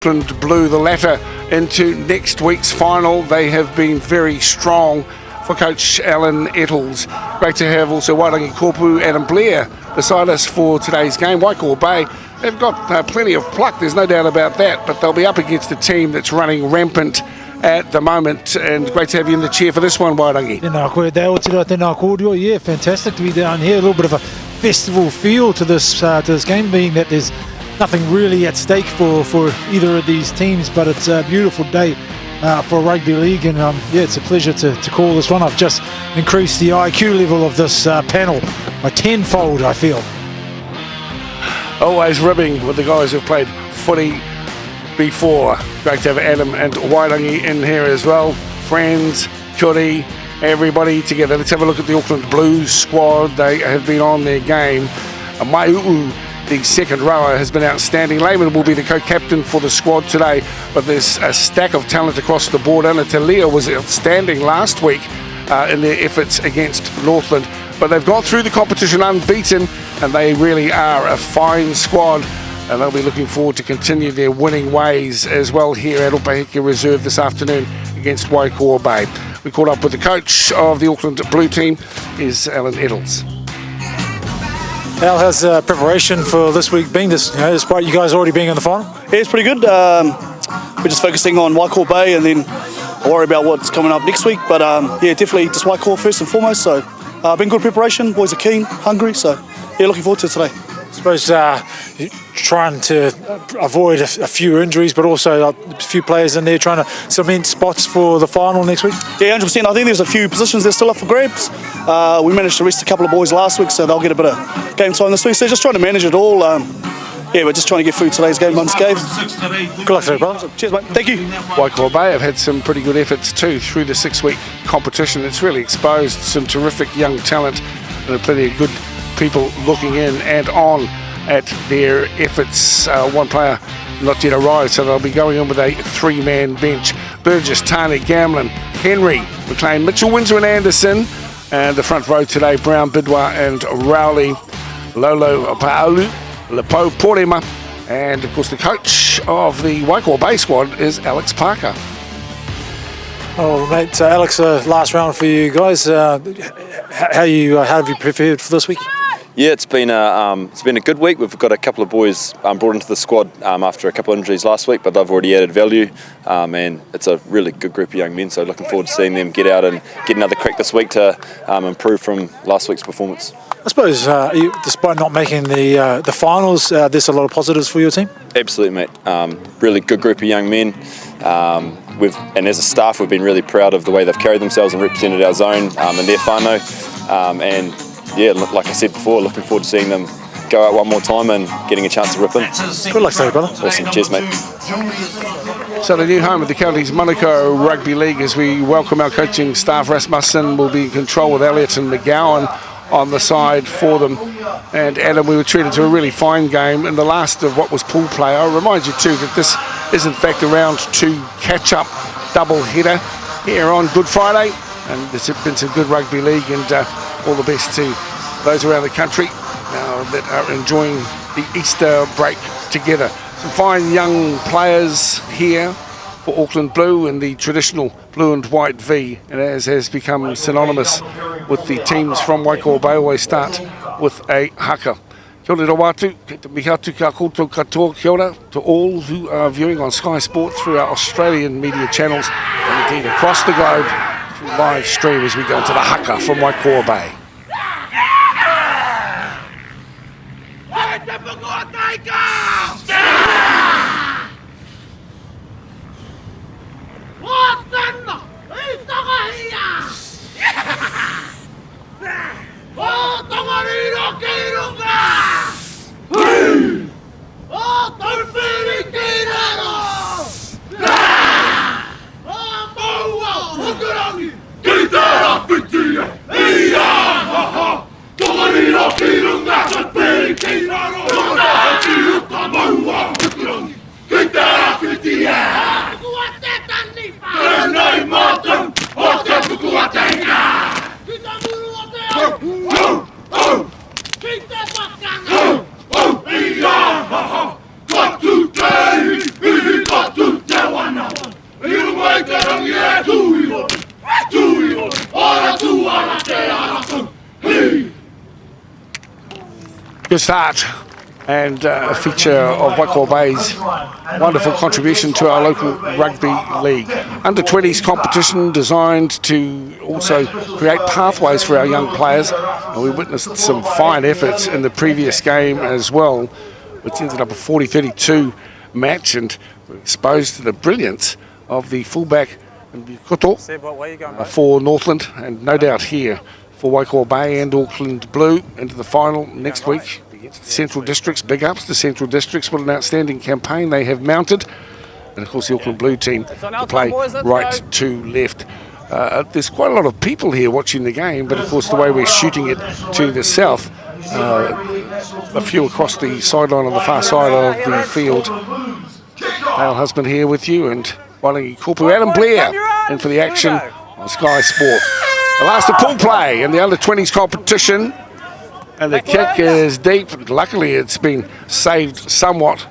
Auckland Blue, the latter, into next week's final. They have been very strong for Coach Alan Ettles. Great to have also Wairangi Kopu, Adam Blair beside us for today's game. WaiCoaBay, they've got plenty of pluck, there's no doubt about that, but they'll be up against a team that's running rampant at the moment, and great to have you in the chair for this one, Wairangi. Yeah, fantastic to be down here. A little bit of a festival feel to this game, being that there's nothing really at stake for either of these teams, but it's a beautiful day for rugby league, and yeah, it's a pleasure to call this one. I've just increased the IQ level of this panel by tenfold, I feel. Always ribbing with the guys who've played footy before. Great to have Adam and Wairangi in here as well. Friends, Kuri, everybody together. Let's have a look at the Auckland Blues squad. They have been on their game. Mai'u, the second rower, has been outstanding. Lehman will be the co-captain for the squad today, but there's a stack of talent across the board. Anna Talia was outstanding last week in their efforts against Northland, but they've got through the competition unbeaten, and they really are a fine squad, and they'll be looking forward to continue their winning ways as well here at Upahiki Reserve this afternoon against WaiCoaBay. We caught up with the coach of the Auckland Blue team, is Alan Ettles. Al, how's preparation for this week been, despite you guys already being in the final? Yeah, it's pretty good. We're just focusing on WaiCoaBay, and then I'll worry about what's coming up next week. But yeah, definitely just WaiCoa first and foremost. So been good preparation. Boys are keen, hungry. So yeah, looking forward to it today. I suppose trying to avoid a few injuries, but also a few players in there trying to cement spots for the final next week. Yeah, 100%. I think there's a few positions that are still up for grabs. We managed to rest a couple of boys last week, so they'll get a bit of game time this week. So just trying to manage it all. Yeah, we're just trying to get through today's game unscathed. Good luck today, brother. Cheers, mate. Thank you. WaiCoaBay have had some pretty good efforts too through the 6-week competition. It's really exposed some terrific young talent, and plenty of good people looking in and on at their efforts. One player not yet arrived, so they'll be going in with a 3-man bench. Burgess, Tane, Gamlin, Henry, McLean, Mitchell, Windsor and Anderson. And the front row today, Brown, Bidwa and Rowley, Lolo, Paolu, Lepo, Porema, and of course the coach of the WaiCoaBay squad is Alex Parker. Oh, mate, Alex, last round for you guys. How have you prepared for this week? Yeah, it's been a good week. We've got a couple of boys brought into the squad after a couple of injuries last week, but they've already added value, and it's a really good group of young men. So looking forward to seeing them get out and get another crack this week to improve from last week's performance. I suppose, despite not making the finals, there's a lot of positives for your team. Absolutely, mate. Really good group of young men. And as a staff, we've been really proud of the way they've carried themselves and represented our zone in their whānau. And yeah, like I said before, looking forward to seeing them go out one more time and getting a chance to rip in. Good luck today, brother. Awesome. Cheers, mate. So the new home of the Counties Monaco Rugby League, as we welcome our coaching staff. Rasmussen will be in control with Elliott and McGowan on the side for them. And Adam, we were treated to a really fine game in the last of what was pool play. I'll remind you too that this is in fact a round 2 catch-up double header here on Good Friday. And there's been some good rugby league, and all the best to those around the country that are enjoying the Easter break together. Some fine young players here for Auckland Blue in the traditional blue and white V, and as has become synonymous with the teams from WaiCoaBay, always start with a haka. Kia ora watu, te mihatu ka koutou katoa, kia ora to all who are viewing on Sky Sport through our Australian media channels, and indeed across the globe through live stream as we go into the haka from WaiCoaBay. Got to Good start, and a feature of WaiCoaBay's wonderful contribution to our local rugby league. Under 20s competition designed to also create pathways for our young players, and we witnessed some fine efforts in the previous game as well, which ended up a 40-32 match, and we're exposed to the brilliance of the fullback Koto for Northland, and no doubt here for WaiCoaBay and Auckland Blue into the final next week against the Central Districts. Big ups to Central Districts. What an outstanding campaign they have mounted. And of course the Auckland Blue team to play right to left. There's quite a lot of people here watching the game, but of course the way we're shooting it to the south, a few across the sideline on the far side of the field. Dale Husband here with you, and Wailangi Kopu Adam Blair in for the action on Sky Sport. The last of pool play in the under-20s competition, and the kick is deep. Luckily, it's been saved somewhat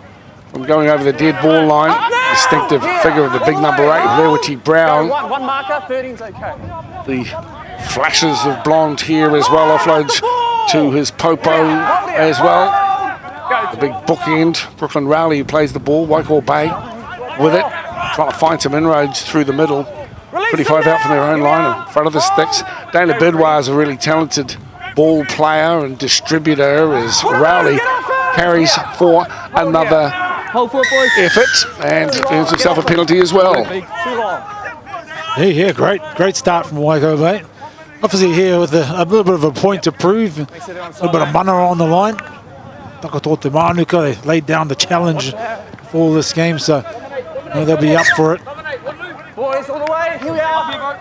from going over the dead ball line. Distinctive figure of the big number 8, Lewity Brown. One marker, 13's okay. The flashes of blonde here as well, offloads to his popo as well. The big bookend, Brooklyn Rowley, who plays the ball, WaiCoaBay with it, trying to find some inroads through the middle. 25 out from their own line in front of the sticks. Dana Bidwar is a really talented ball player and distributor as Rowley carries for another effort and earns himself a penalty as well. Yeah, great start from WaiCoaBay. Obviously here with a little bit of a point to prove, a little bit of mana on the line. Takatote Manuka, they laid down the challenge for this game, so they'll be up for it. Boys, all the way. Here we are.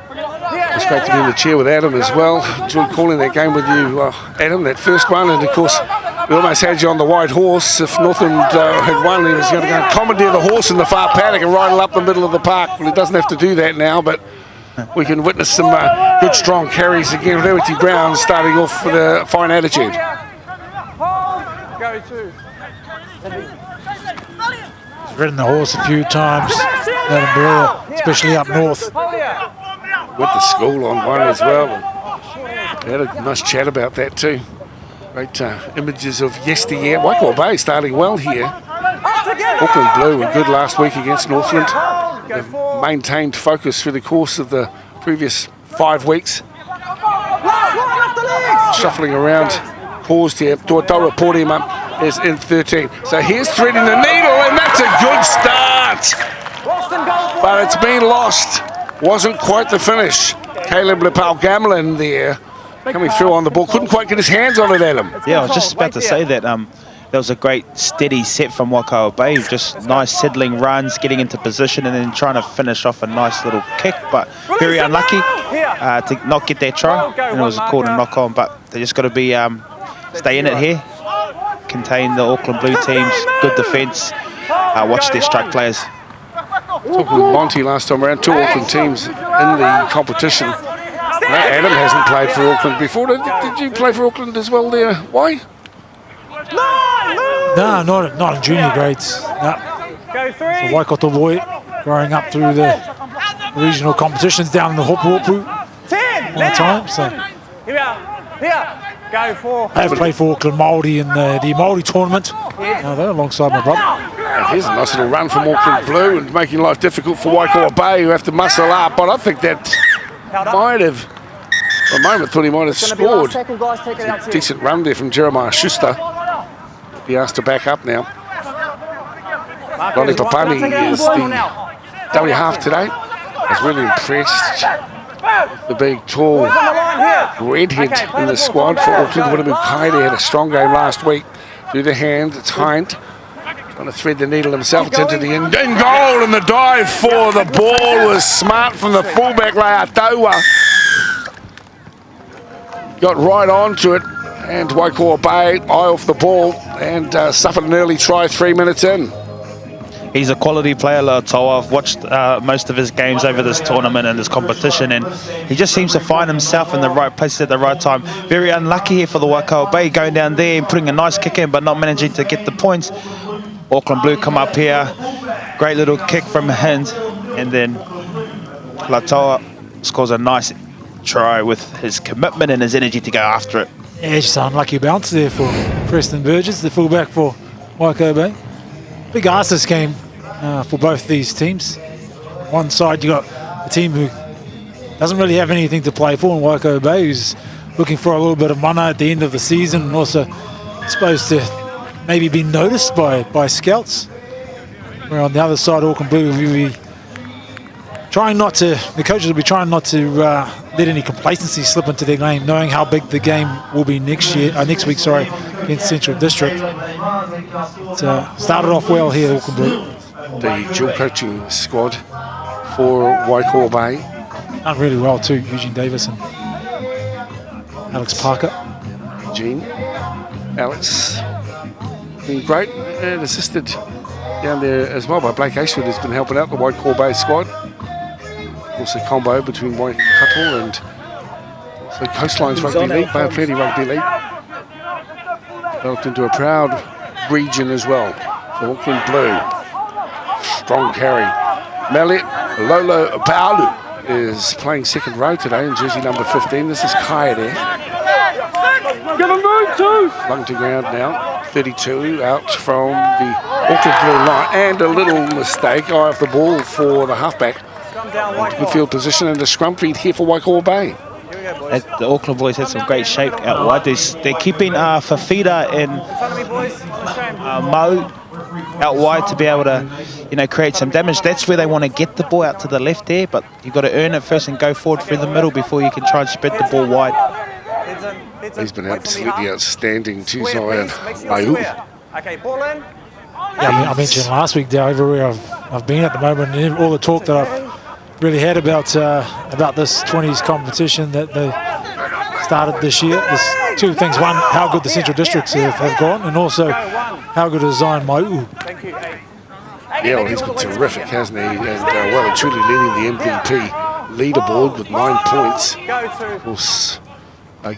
It's great to be in the chair with Adam as well. Enjoyed calling that game with you, Adam, that first one. And of course, we almost had you on the white horse. If Northland had won, he was going to go and commandeer the horse in the far paddock and ride it up the middle of the park. Well, he doesn't have to do that now, but we can witness some good, strong carries again. Lewity Brown starting off with a fine attitude. Go to. He's ridden the horse a few times, Adam Blair, especially up north. Went to school on one as well. We had a nice chat about that too. Great images of yesteryear. WaiCoaBay starting well here. Auckland Blue were good last week against Northland. They've maintained focus through the course of the previous 5 weeks. Shuffling around, paused here. Dora Portima is in 13. So here's threading the needle, and that's a good start. But it's been lost. Wasn't quite the finish. Caleb Lepau Gamlin there coming through on the ball. Couldn't quite get his hands on it, Adam. Yeah, I was just about to say that. There was a great steady set from WaiCoaBay. Just nice settling runs, getting into position, and then trying to finish off a nice little kick. But very unlucky to not get that try. And it was called a knock on. But they just got to be stay in it here, contain the Auckland Blue teams. Good defence. Watch their strike players. Talking with Monty last time around, 2 Auckland teams in the competition. Adam hasn't played for Auckland before. Did you play for Auckland as well there? Why? No, not in junior grades. No. It's a Waikato boy growing up through the regional competitions down in the Hopu all the time. So Go for. I have played for Auckland Māori in the Māori tournament. They're alongside my brother. And here's a nice little run from Auckland Blue and making life difficult for WaiCoaBay, who have to muscle up. But I think that might have, for a moment, thought he might have scored. A decent run there from Jeremiah Schuster. Be asked to back up now. Ronnie Papani is the dummy half today. I was really impressed with the big, tall redhead in the squad for Auckland. Winamu Kaide had a strong game last week. Through the hand, it's Hind. Trying to thread the needle himself. It's into the end goal, and the dive for the ball was smart from the fullback, Leataua. Got right onto it, and WaiCoaBay eye off the ball and suffered an early try 3 minutes in. He's a quality player, Leataua. I've watched most of his games over this tournament and this competition, and he just seems to find himself in the right place at the right time. Very unlucky here for the WaiCoaBay, going down there and putting a nice kick in, but not managing to get the points. Auckland Blue come up here, great little kick from Hind, and then Leataua scores a nice try with his commitment and his energy to go after it. Yeah, just an unlucky bounce there for him. Preston Burgess, the fullback for WaiCoaBay. Big ask this game for both these teams. One side you got a team who doesn't really have anything to play for in WaiCoaBay, who's looking for a little bit of mana at the end of the season, and also supposed to maybe be noticed by scouts. Where on the other side, Auckland Blue will be trying not to, the coaches will be trying not to let any complacency slip into their game, knowing how big the game will be next week, against Central District. It started off well here, Auckland Blue. The dual coaching squad for WaiCoaBay. Done really well too, Eugene Davis and Alex Parker. Eugene, Alex, been great and assisted down there as well by Blake Ashford, who's been helping out the WaiCoaBay squad. Also combo between Waikato and also Coastlines Rugby League, Bay of Plenty Rugby League. Developed into a proud region as well. The Auckland Blue. Strong carry. Melit Lolo Paulu is playing second row today in jersey number 15. This is Kaya there. Flung to ground now. 32 out from the Auckland Blue line. And a little mistake. Eye off the ball for the halfback. Good field position and a scrum feed here for WaiCoaBay. The Auckland boys had some great shape out wide. They're keeping Fafita and Mo out wide to be able to, create some damage. That's where they want to get the ball out to the left there, but you've got to earn it first and go forward through the middle before you can try and spread the ball wide. He's been absolutely outstanding to Zion Mayu. Yeah, I mentioned last week, Dale, everywhere I've been at the moment, and all the talk that I've really had about this 20s competition that they started this year. There's two things. One, how good the Central Districts have gone, and also how good is Zion Ma'u. Yeah, well, he's been terrific, hasn't he? And well and truly leading the MVP leaderboard with 9 points. Of course,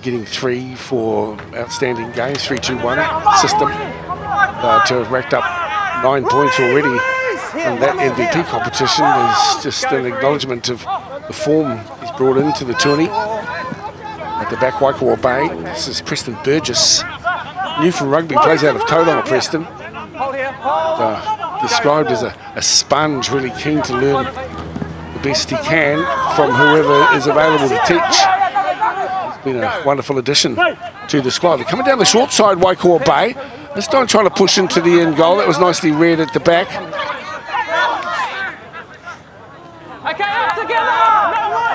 getting 3 for outstanding games, 3-2-1 system to have racked up 9 points already. And that MVP competition is just an acknowledgement of the form he's brought into the tourney. At the back, WaiCoaBay. This is Preston Burgess. New from rugby, plays out of Tauranga, Preston. Described as a sponge, really keen to learn the best he can from whoever is available to teach. It's been a wonderful addition to the squad. They're coming down the short side, WaiCoaBay. This time trying to push into the end goal. That was nicely read at the back.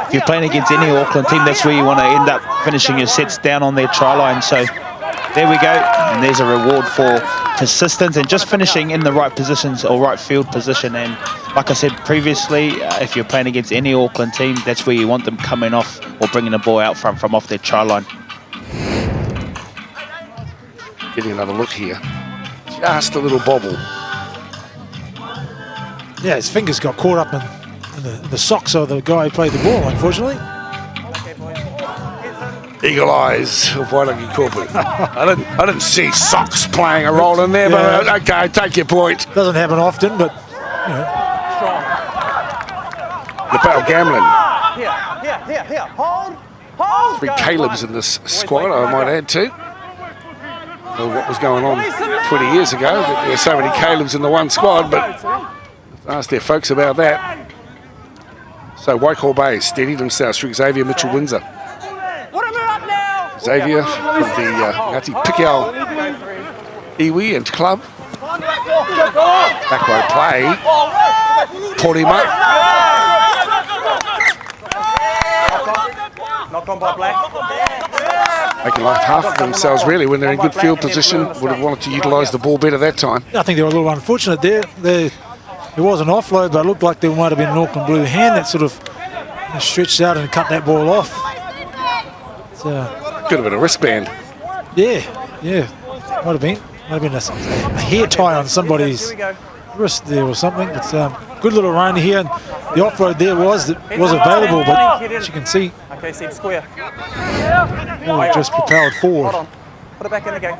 If you're playing against any Auckland team, that's where you want to end up finishing your sets down on their try line. So there we go, and there's a reward for persistence and just finishing in the right positions or right field position. And like I said previously, if you're playing against any Auckland team, that's where you want them coming off or bringing the ball out from off their try line. Getting another look here. Just a little bobble. Yeah, his fingers got caught up in the socks of the guy who played the ball, unfortunately. Eagle eyes of Wailangi Corporate. I didn't see socks playing a role in there, but okay, take your point. Doesn't happen often, but Lapel Gamlin. Here. Hold. 3 Calebs in this squad, I might add too. Well, what was going on 20 years ago, that there were so many Calebs in the one squad, but ask their folks about that. So WaiCoaBay steadied themselves through Xavier Mitchell-Windsor. Xavier from the Ngati Pikau Iwi and Club. Back row play. Porima. Knock on by Black. Making life hard for themselves really when they're in good field position. Would have wanted to utilise the ball better that time. I think they were a little unfortunate there. There was an offload, but it looked like there might have been an Auckland Blue hand that sort of stretched out and cut that ball off. Could have been a wristband. Yeah. Might have been a hair tie on somebody's wrist there or something. It's good little run here, and the offload there was available, but as you can see, square. Just propelled forward. Hold on. Put it back in the game.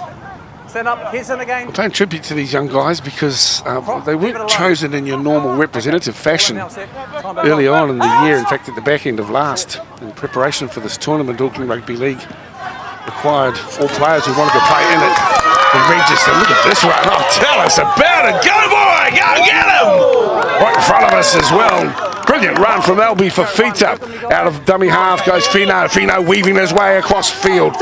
Stand up. Here's in the game. We're paying tribute to these young guys because they weren't chosen in your normal representative fashion early on in the year. In fact, at the back end of last, in preparation for this tournament, Auckland Rugby League required all players who wanted to play in it The register, look at this run. Oh, tell us about it. Go, boy, go get him. Right in front of us as well. Brilliant run from LB Fafita. Out of dummy half goes Fino. Fino weaving his way across field.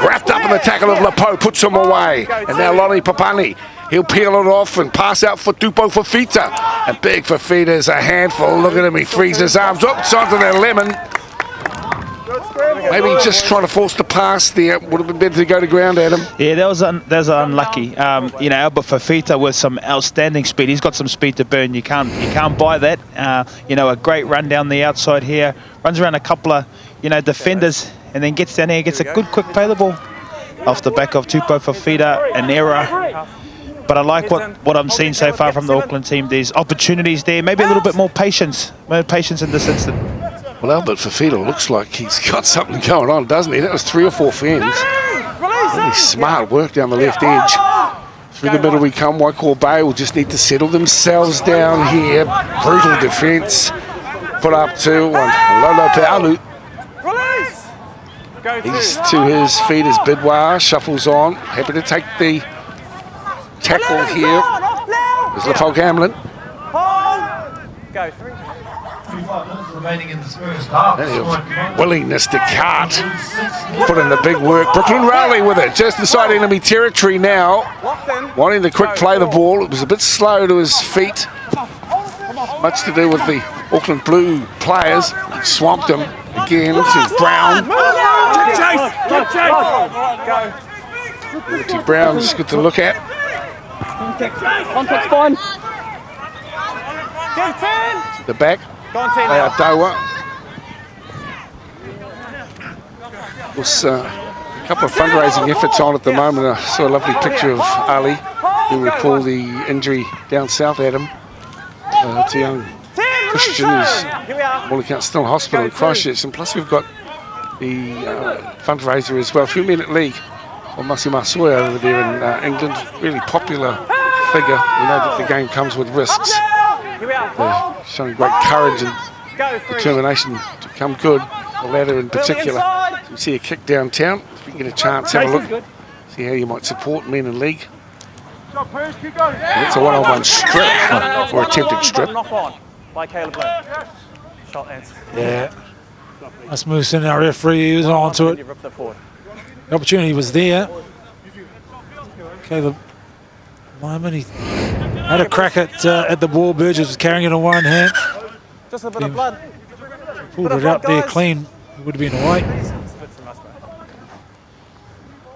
Wrapped up in the tackle of Lepo, puts him away. And now Lonnie Papani. He'll peel it off and pass out for Tupo Fafita. And big Fafita's a handful. Look at him, he frees his arms. Oops, onto their lemon. Maybe just trying to force the pass there. Would have been better to go to ground, Adam. Yeah, that was unlucky. You know, Albert Fafita with some outstanding speed. He's got some speed to burn. You can't buy that. You know, a great run down the outside here. Runs around a couple of, you know, defenders and then gets down there, gets a good quick play the ball off the back of Tupo Fafita, an error. But I like what I'm seeing so far from the Auckland team. There's opportunities there, maybe a little bit more patience in this instant. Well, Albert Fafita looks like he's got something going on, doesn't he? That was 3 or 4 fends. Really smart work down the left edge. Through the middle we come. WaiCoaBay will just need to settle themselves down here. Brutal defence. Put up 2-1. Lolo Pealu. He's to his feet as Bidwar shuffles on. Happy to take the tackle here. There's Lepo Gamlin. Go 3. Remaining in this first half. Willingness to cut. Put in the big work. Brooklyn Rowley with it. Just inside enemy territory now. Wanting to quick play the ball. It was a bit slow to his feet. Much to do with the Auckland Blue players. He swamped him again. This is Brown. Liberty Brown's good to look at. Contact fine. The back. They are Dowa. There's a couple of fundraising efforts on at the moment. I saw a lovely picture of Ali, who recall the injury down south, Adam. To young Christian, who's all accounts still in hospital in Christchurch. And plus we've got the fundraiser as well, 3-minute league for Masi Masoya over there in England. Really popular figure. We know that the game comes with risks. They're showing great courage and determination to come good. The latter in particular. So you see a kick downtown. If you get a chance, have a look. See how you might support men in league. And it's a one-on-one strip or attempted strip. Yeah. That's Moose in our referee. He was on to it. The opportunity was there. Caleb Lyman, he had a crack at the ball. Burgess was carrying it in one hand. Just a bit of blood. Pulled it up there clean. It would have been away.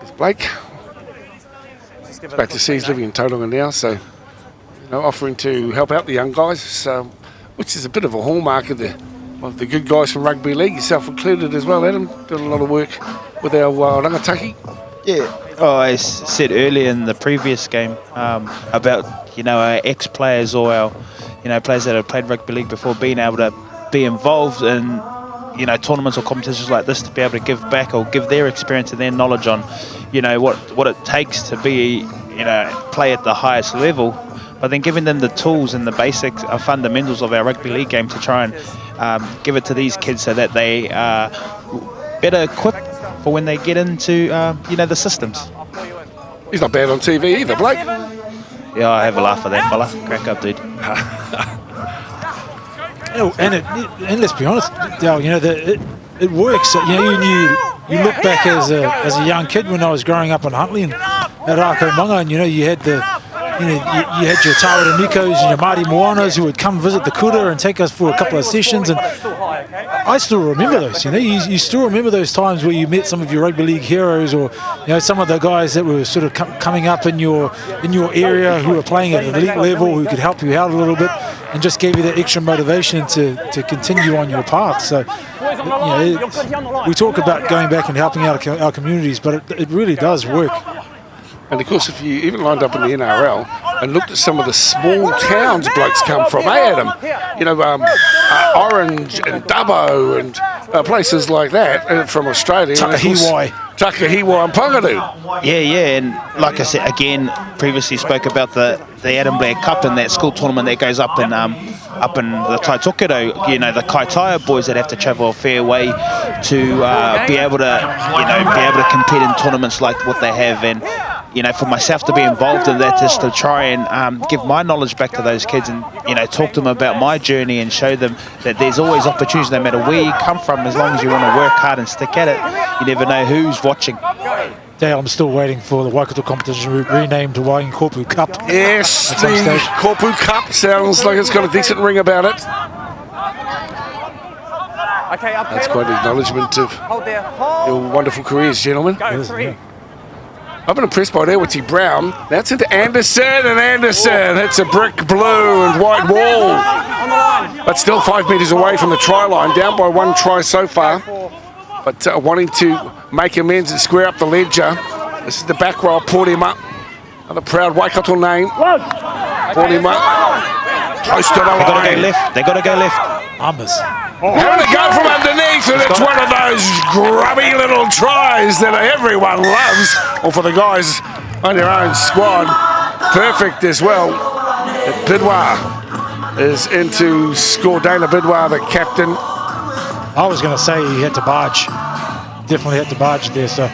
It's Blake. It's back to see he's living in Tauranga now, so offering to help out the young guys, which is a bit of a hallmark of the good guys from rugby league, yourself included as well, Adam. Did a lot of work with our rangataki. Yeah. Oh, I said earlier in the previous game about our ex-players or our players that have played rugby league before being able to be involved in tournaments or competitions like this, to be able to give back or give their experience and their knowledge on what it takes to be play at the highest level, but then giving them the tools and the basic fundamentals of our rugby league game to try and give it to these kids so that they are better equipped for when they get into the systems. He's not bad on TV either, Blake. Yeah, I have a laugh at that fella. Crack up, dude. And let's be honest, Dale, it works. You look back as a young kid when I was growing up in Huntley and at Akomanga, and you had you had your Tawara Nikos and your Māori Moanas who would come visit the kura and take us for a couple of sessions, and I still remember those. You still remember those times where you met some of your rugby league heroes, or some of the guys that were sort of coming up in your area who were playing at an elite level, who could help you out a little bit and just gave you that extra motivation to continue on your path. So we talk about going back and helping out our communities, but it really does work. And of course, if you even lined up in the NRL and looked at some of the small towns blokes come from, Adam, Orange and Dubbo and places like that from Australia. Takahiwa and Pongaroo. Yeah, and like I said, again, previously spoke about the Adam Blair Cup and that school tournament that goes up in the Taitokedo, the Kaitaia boys that have to travel a fair way to be able to compete in tournaments like what they have, and you know, for myself to be involved in that, just to try and give my knowledge back to those kids and, you know, talk to them about my journey and show them that there's always opportunities no matter where you come from. As long as you want to work hard and stick at it, you never know who's watching. Dale, I'm still waiting for the Waikato competition renamed to WaiCoaBay Cup. Yes, the Kopu Cup sounds like it's got a decent ring about it. Okay, up That's quite an acknowledgement of your wonderful careers, gentlemen. Go, 3. I've been impressed by Ewati Brown. That's into Anderson, and Anderson hits a brick blue and white wall. But still 5 metres away from the try line, down by 1 try so far. But wanting to make amends and square up the ledger. This is the back row, poured him up. Another proud Waikato name. Poured him up. Close to the line. They got to go left. They got to go left. Numbers. Having to go from underneath, and it's one of those grubby little tries that everyone loves. Or for the guys on your own squad, perfect as well. Bidwar is into score. Dana Bidwar, the captain. I was going to say he had to barge. Definitely had to barge there. So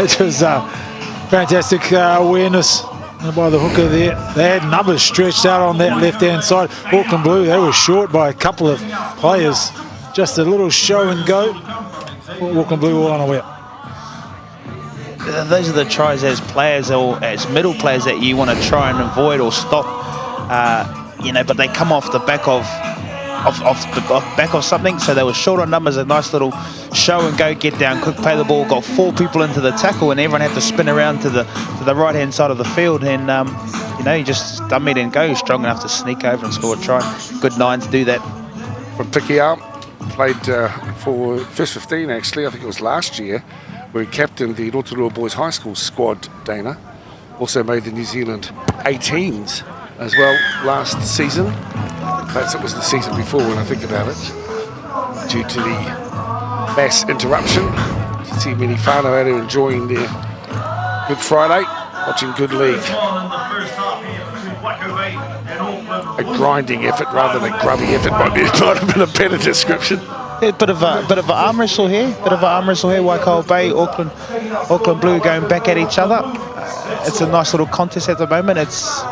it was fantastic awareness by the hooker there. They had numbers stretched out on that left-hand side. Auckland Blue, they were short by a couple of players. Just a little show and go. Auckland Blue all unaware. Those are the tries as players or as middle players that you want to try and avoid or stop. You know, but they come off the back of something, so they were short on numbers. A nice little show and go, get down quick, play the ball, got 4 people into the tackle, and everyone had to spin around to the right hand side of the field, and you know, you just dumb it and go, strong enough to sneak over and score a try. Good nines do that. From Pikiao, played for First 15 actually, I think it was last year, where he captained the Rotorua Boys High School squad, Dana. Also made the New Zealand 18s as well last season. Perhaps it was the season before when I think about it, due to the mass interruption. To see many whānau out here enjoying their Good Friday, watching good league. A grinding effort rather than a grubby effort might have been a better description. Yeah, bit of an arm wrestle here. WaiCoaBay, Auckland Blue going back at each other. It's a nice little contest at the moment. It's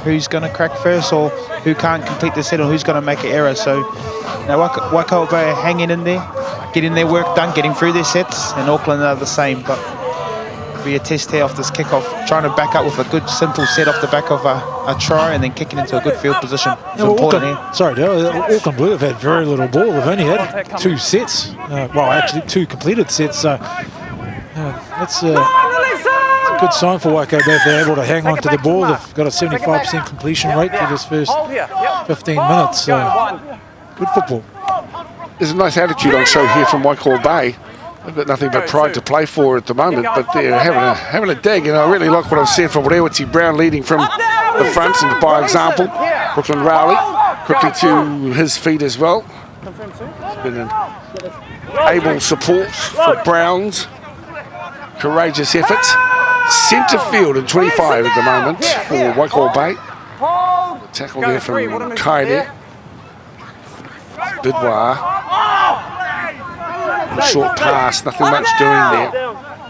who's going to crack first or who can't complete the set or who's going to make an error. So, you know, WaiCoaBay are hanging in there, getting their work done, getting through their sets, and Auckland are the same. But it'll be a test here off this kickoff, trying to back up with a good simple set off the back of a try and then kicking into a good field position. It's important here. Sorry, Dale, Auckland Blue have had very little ball. They've only had 2 sets. Well, actually 2 completed sets. So that's a good sign for WaiCoaBay if they're able to hang on to the ball. They've got a 75% completion rate for this first 15 minutes. Good football. There's a nice attitude on show here from WaiCoaBay. They've got nothing but pride to play for at the moment, but they're having a dig, and I really like what I've seen from Ewati Brown leading from the front, and by example, Brooklyn Rowley quickly to his feet as well. It's been an able support for Brown's courageous efforts. Centre field in 25 at the moment for WaiCoaBay. The tackle there from Kaide. Bidwar. A short pass, nothing much doing there.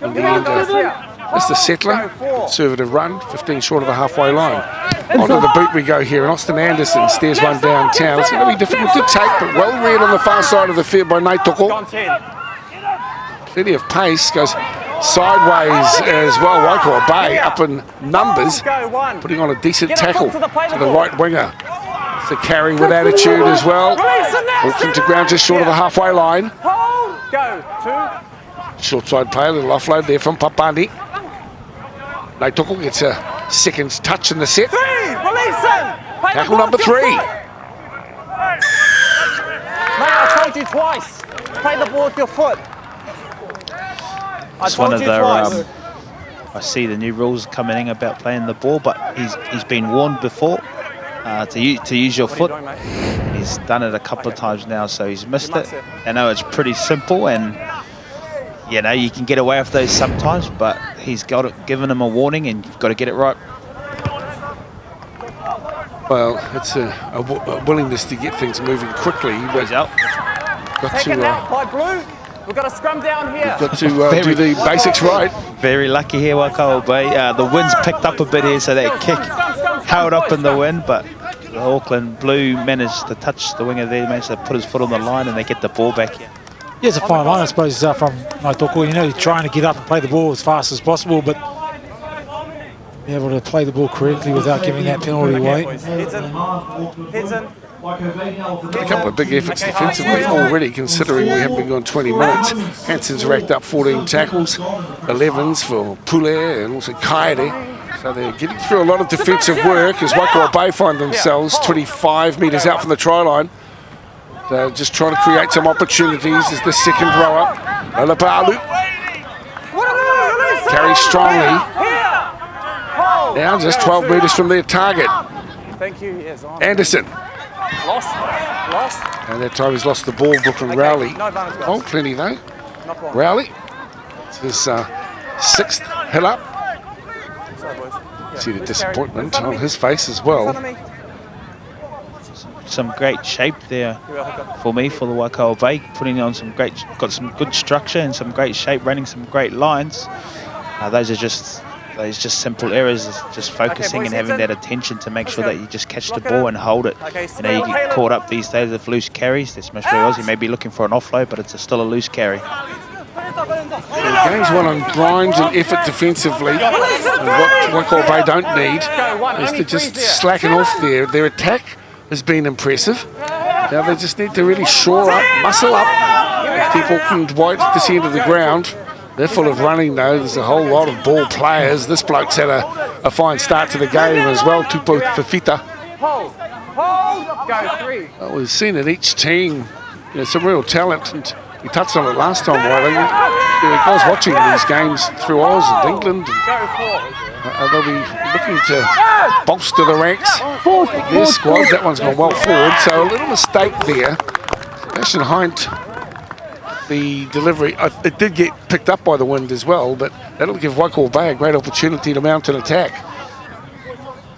In the end, that's the settler. Conservative run, 15 short of the halfway line. Onto the boot we go here, and Austin Anderson stares one downtown. It's going to be difficult to take, but well read on the far side of the field by Nate Toko. Plenty of pace, goes sideways as well. WaiCoaBay up in numbers, putting on a decent tackle to the right winger. It's a carry with attitude as well. Walking to ground just short of the halfway line. Short side play, a little offload there from Papani. Nate Toko gets a second touch in the set. Tackle number 3. I told you twice. Play the ball with your foot. It's one of the I see the new rules coming in about playing the ball, but he's been warned before to use your foot. He's done it a couple of times now, so he's missed it. I know it's pretty simple, and you know you can get away with those sometimes, but he's given him a warning, and you've got to get it right. Well, it's a willingness to get things moving quickly. But out. Got to We've got a scrum down here. Got to do the basics right. Very lucky here, WaiCoaBay. The wind's picked up a bit here, so that kick held up in the wind, but the Auckland Blue managed to touch the winger there, managed to put his foot on the line, and they get the ball back here. Yeah, it's a fine line, I suppose, from Naitoko. You know, you're trying to get up and play the ball as fast as possible, but be able to play the ball correctly without giving that penalty away. Heads in. A couple of big efforts defensively already, considering we haven't been gone 20 minutes. Hanson's racked up 14 tackles, 11s for Pule and also Kaede. So they're getting through a lot of defensive work as WaiCoaBay find themselves 25 metres out from the try line. They're just trying to create some opportunities as the second row up. Olapalu carries strongly. Now just 12 metres from their target. Thank you. Yes, Anderson. Lost. And that time he's lost the ball, Brooklyn Rowley. No advantage, guys. Oh, plenty though. Knock one. Rowley. It's his sixth hit up. Sorry, boys. See the disappointment on his face as well. Some great shape there for me, for the WaiCoaBay, putting on some great, got some good structure and some great shape, running some great lines. Those are just simple errors, just focusing and having that attention to make sure that you just catch the ball and hold it. You know, you get caught up these days with loose carries. That's most Aussies. You may be looking for an offload, but it's still a loose carry. The game's one on grind and effort defensively. And what WaiCoaBay don't need is to just slacken off there. Their attack has been impressive. Now they just need to really shore up, muscle up, keep Auckland White at this end of the ground. They're full of running though. There's a whole lot of ball players. This bloke's had a fine start to the game as well, Tupo Fafita. Hold. Go 3. Well, we've seen it, each team, you know, some real talent, and we touched on it last time, Wiley. I was watching these games through Oz and England. And they'll be looking to bolster the ranks of their squad. That one's gone well forward, so a little mistake there. Sebastian Hind, the delivery, it did get picked up by the wind as well, but that'll give WaiCoaBay a great opportunity to mount an attack.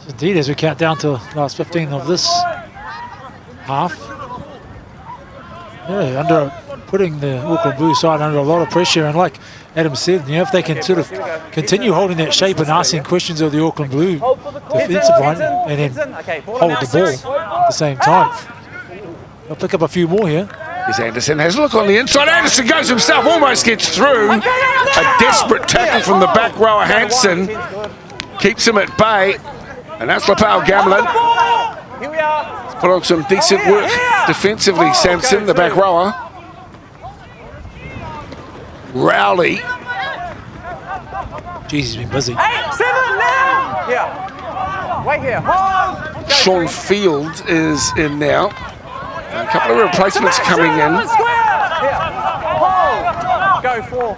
Indeed, as we count down to the last 15 of this half. Yeah, putting the Auckland Blue side under a lot of pressure, and like Adam said, you know, if they can sort of continue holding that shape and asking questions of the Auckland Blue defensive line and then hold the ball at the same time, they'll pick up a few more here. As Anderson has a look on the inside. Anderson goes himself, almost gets through. A desperate tackle from the back rower, Hansen. Keeps him at bay. And that's Lapau Gamlin. He's put on some decent work defensively, Sampson, the back rower. Rowley. Jeez, he's been busy. Wait here. Sean Field is in now. A couple of replacements coming in. Go 4.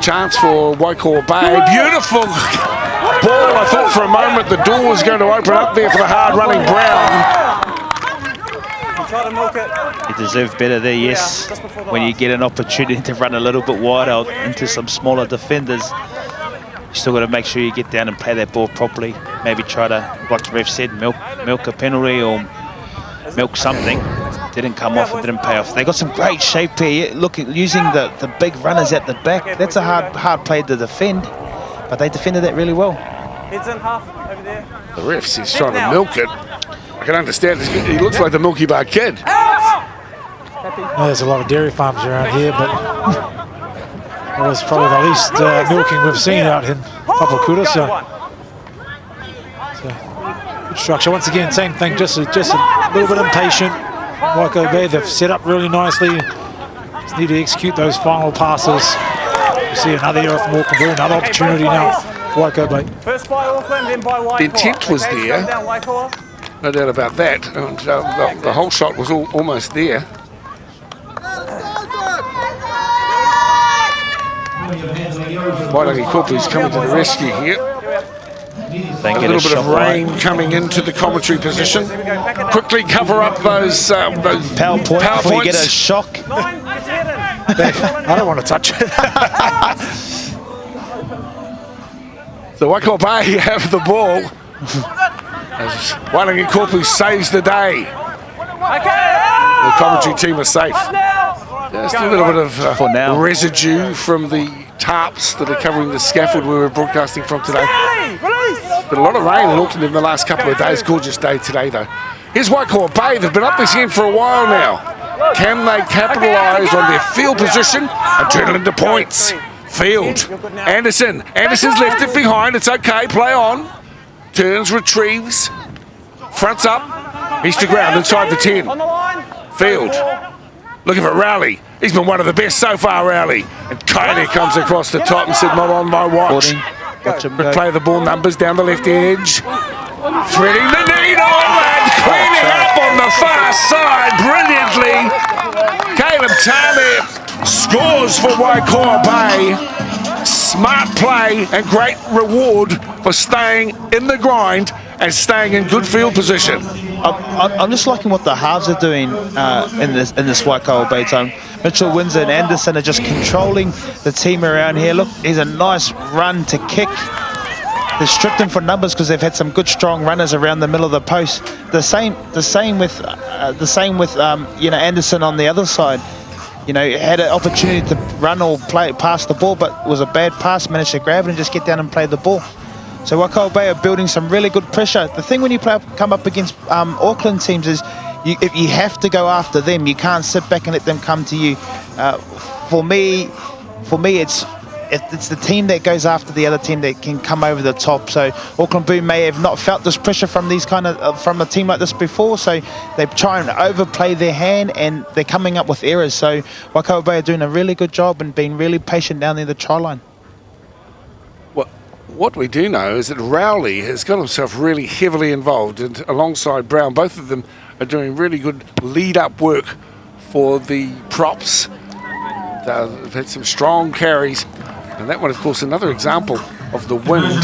Chance for WaiCoaBay. Beautiful ball. I thought for a moment the door was going to open up there for the hard-running Brown. Try to milk it. You deserve better there, yes. When you get an opportunity to run a little bit wide out into some smaller defenders, you still got to make sure you get down and play that ball properly. Maybe try to, like the ref said, milk a penalty or milk something. Didn't come off, it didn't pay off. They got some great shape here. Look, using the big runners at the back. That's a hard play to defend, but they defended that really well. Heads in half over there. The ref says he's trying to milk it. I can understand. He looks like the Milky Bar Kid. There's a lot of dairy farms around here, but it was probably the least milking we've seen out in Papakura. So good structure. Once again, same thing, just a little bit impatient. WaiCoaBay, they've set up really nicely. Just need to execute those final passes. You see another error from Auckland Blue, another opportunity now for WaiCoaBay. First by Auckland, then by WaiCoaBay. The intent was there. No doubt about that. And, the whole shot was almost there. Waitangi Kupu's coming to the rescue here. A little bit of rain coming into the commentary position. Quickly cover up those power points before you get a shock. I don't want to touch it. So WaiCoaBay have the ball. As Waitangi Kupu saves the day. The commentary team are safe. Just a little bit of For now. residue from the tarps that are covering the scaffold we were broadcasting from today. But a lot of rain in Auckland in the last couple of days. Gorgeous day today, though. Here's WaiCoaBay. They've been up this end for a while now. Can they capitalise on their field position and turn it into points? Field. Anderson. Anderson's left it behind. It's okay. Play on. Turns, retrieves. Fronts up. He's to ground inside the 10. Field. Looking for Rowley. He's been one of the best so far, Rowley. And Kaine comes across the top and said, not on my watch. Play the ball numbers down the left edge. Threading the needle and cleaning up on the far side brilliantly. Caleb Tane scores for WaiCoaBay. Smart play and great reward for staying in the grind and staying in good field position. I'm just liking what the halves are doing in this WaiCoaBay time. Mitchell Windsor and Anderson are just controlling the team around here. Look, here's a nice run to kick. They stripped them for numbers because they've had some good strong runners around the middle of the post. The same with Anderson on the other side. Had an opportunity to run or play past the ball, but it was a bad pass. Managed to grab it and just get down and play the ball. So WaiCoaBay are building some really good pressure. The thing when you come up against Auckland teams is if you have to go after them. You can't sit back and let them come to you. For me, it's the team that goes after the other team that can come over the top. So Auckland Blue may have not felt this pressure from these from a team like this before. So they try and overplay their hand, and they're coming up with errors. So WaiCoaBay are doing a really good job and being really patient down near the try line. What we do know is that Rowley has got himself really heavily involved, and alongside Brown, both of them are doing really good lead-up work for the props. They've had some strong carries, and that one, of course, another example of the wind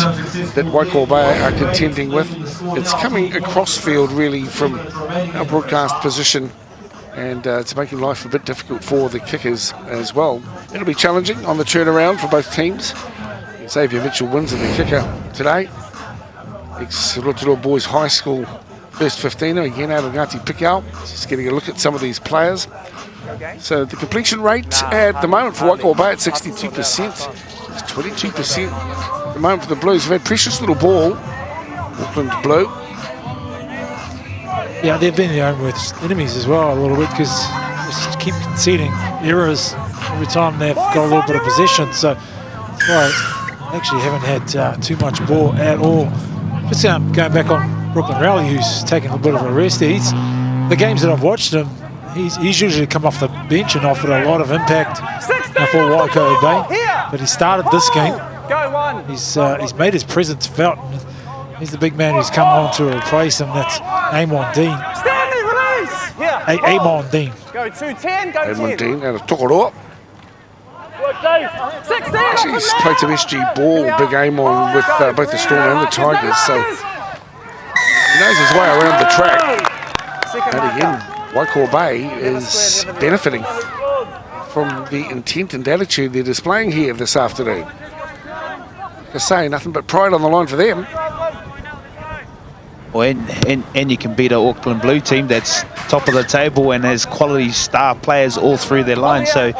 that WaiCoaBay are contending with. It's coming across field, really, from our broadcast position, and it's making life a bit difficult for the kickers as well. It'll be challenging on the turnaround for both teams. Xavier Mitchell-Windsor, the kicker today. Ex-Rotorua Boys High School first 15er, again out of Ngāti Pikau. Just getting a look at some of these players. So the completion rate at the moment for WaiCoaBay at 62%. It's 22% at the moment for the Blues. They've had precious little ball. Auckland Blue. Yeah, they've been their own worst enemies as well a little bit, because they just keep conceding errors every time they've got a little bit of possession. So actually haven't had too much ball at all. Just going back on Brooklyn Rowley, who's taken a bit of a rest there. The games that I've watched him, he's usually come off the bench and offered a lot of impact for WaiCoaBay. But he started this game. He's made his presence felt. He's the big man who's come on to replace him. That's Amon Dean. Amon Dean. Go 2-10, go 10. Amon Dean out of Tokoroa. Actually, he's played some SG ball, big Amon, with both the Storm and the Tigers, so he knows his way around the track. And again, WaiCoaBay is benefiting from the intent and attitude they're displaying here this afternoon. I say nothing but pride on the line for them. Well, and you can beat an Auckland Blue team that's top of the table and has quality star players all through their line. So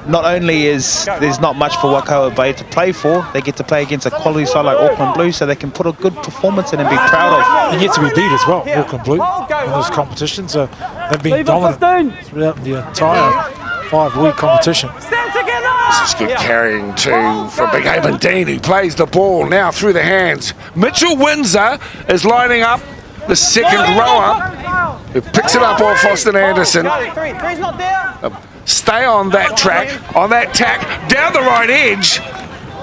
not only is there's not much for WaiCoaBay to play for, they get to play against a quality side like Auckland Blue, so they can put a good performance in and be proud of. And yet to be beat as well, Auckland Blue, in this competition. So they've been dominant throughout the entire 5-week competition. This is good carrying too from big Amon Dean, who plays the ball now through the hands. Mitchell Windsor is lining up the second rower, who picks it up off Austin Anderson. Stay on that track, on that tack, down the right edge,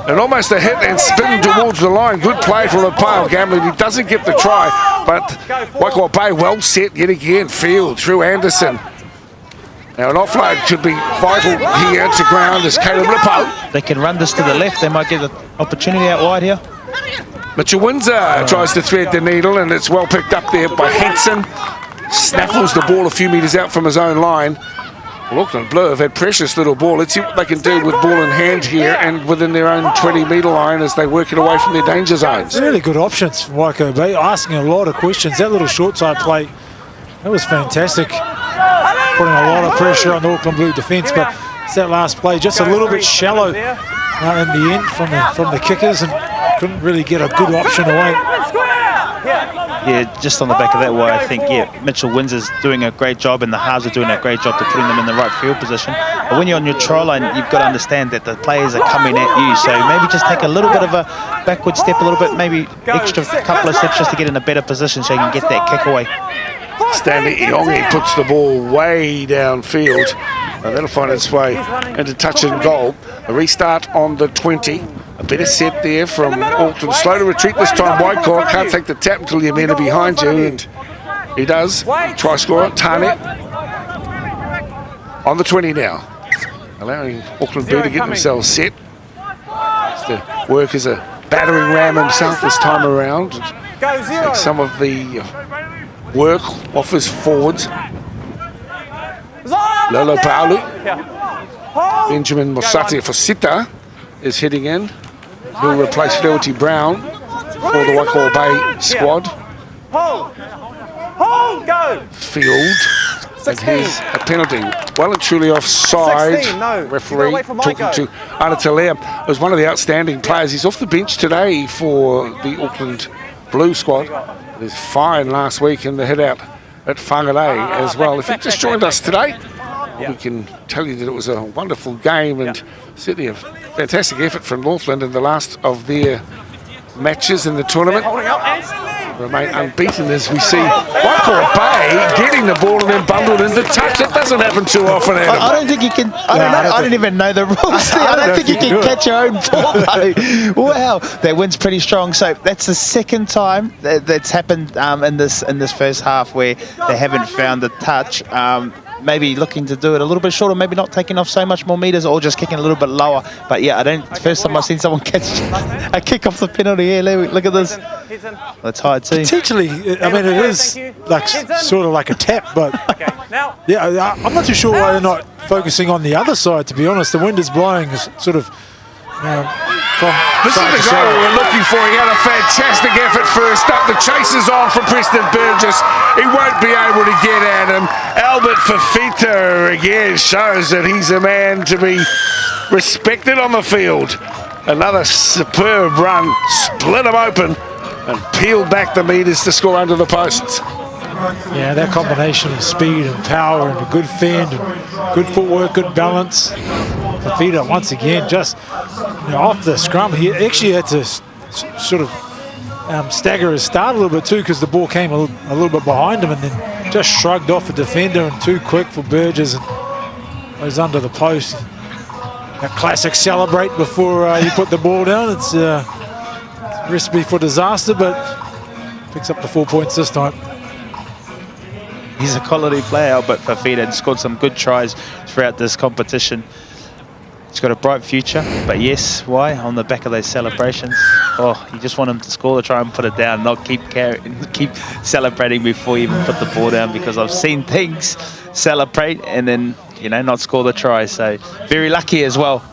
and almost a hit and spin towards the line. Good play from Lepale Gamblin. He doesn't get the try, but WaiCoaBay well set yet again. Field through Anderson. Now an offload could be vital here to ground as Caleb Lepale. They can run this to the left. They might get an opportunity out wide here. Mitchell Windsor tries to thread the needle, and it's well picked up there by Henson. Snaffles the ball a few metres out from his own line. Well, Auckland Blue have had precious little ball. Let's see what they can do with ball in hand here and within their own 20-metre line as they work it away from their danger zones. Really good options for WaiCoaBay, asking a lot of questions. That little short side play, that was fantastic. putting a lot of pressure on the Auckland Blue defence, but it's that last play just a little bit shallow in the end from the kickers, and couldn't really get a good option away. Yeah, just on the back of that, why I think, Mitchell Windsor's doing a great job and the halves are doing a great job to putting them in the right field position. But when you're on your try line, you've got to understand that the players are coming at you. So maybe just take a little bit of a backward step, a little bit, maybe extra couple of steps just to get in a better position so you can get that kick away. Stanley Iongi puts the ball way downfield. That'll find its way into touch and goal. A restart on the 20. A better set there from Auckland. Slow to retreat this time. Waikoa can't take the tap until your men are behind you, and he does. Try scorer, Tane. On the 20 now. Allowing Auckland B to get themselves set. To work as a battering ram himself this time around. Take some of the work off his forwards. Lolo Paulu. Benjamin Mosate Fosita is heading in. He'll replace Loyalty Brown for the WaiCoaBay squad. Field. And here's a penalty. Well and truly offside. Referee talking to Anatalea. It was one of the outstanding players. He's off the bench today for the Auckland Blue squad. He was fine last week in the hit out at Whangarei as well. If you just joined us today, we can tell you that it was a wonderful game and certainly a fantastic effort from Northland in the last of their matches in the tournament. Remain unbeaten as we see WaiCoaBay getting the ball and then bundled into touch. It doesn't happen too often, Adam. I don't think you can. I don't even know the rules there. I don't think you can catch your own ball though. Wow, that wind's pretty strong. So that's the second time that's happened in this first half where they haven't found the touch. Maybe looking to do it a little bit shorter, maybe not taking off so much more meters or just kicking a little bit lower. But yeah, first time I've seen someone catch a kick off the penalty here. Look at this. That's high too. Potentially, I mean, it is like sort of like a tap, but yeah, I'm not too sure why they're not focusing on the other side, to be honest. The wind is blowing sort of from this is the goal we're looking for. He had a fantastic effort first up. The chase is on from Preston Burgess. He won't be able to get at him. Albert Fafita again shows that he's a man to be respected on the field. Another superb run, split him open and peeled back the meters to score under the posts. Yeah, that combination of speed and power and a good fend and good footwork, good balance. Fafita once again just off the scrum. He actually had to sort of stagger his start a little bit too because the ball came a little bit behind him and then just shrugged off a defender and too quick for Burgess and was under the post. A classic celebrate before you put the ball down. It's a recipe for disaster, but picks up the 4 points this time. He's a quality player, but Fafita scored some good tries throughout this competition. He's got a bright future, but yes, why? On the back of those celebrations. Oh, you just want him to score the try and put it down, not keep celebrating before you even put the ball down, because I've seen things celebrate and then, not score the try. So very lucky as well.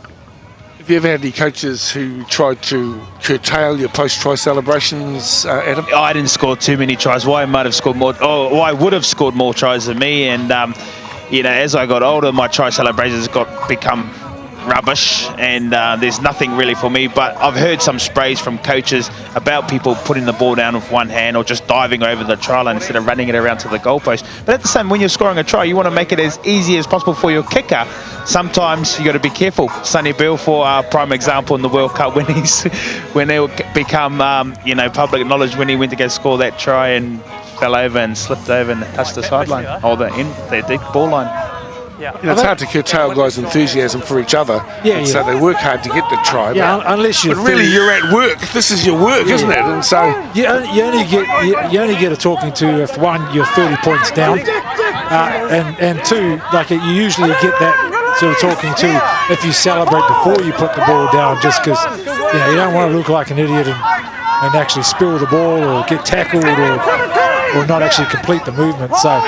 Have you ever had any coaches who tried to curtail your post-try celebrations, Adam? I didn't score too many tries. Why might have scored more? Why would have scored more tries than me? And as I got older, my try celebrations become rubbish, and there's nothing really for me. But I've heard some sprays from coaches about people putting the ball down with one hand or just diving over the try line instead of running it around to the goalpost. But at the same, when you're scoring a try, you want to make it as easy as possible for your kicker. Sometimes you got to be careful. Sonny Bill, for our prime example in the World Cup, when they become public knowledge, when he went to go score that try and fell over and slipped over and touched the sideline or the deep ball line. It's hard to curtail guys' enthusiasm for each other. So they work hard to get the try. Unless you're you're at work. This is your work, isn't it? And so you only get a talking to if one, you're 30 points down, and two, like you usually get that sort of talking to if you celebrate before you put the ball down, just because you don't want to look like an idiot and actually spill the ball or get tackled or not actually complete the movement. So.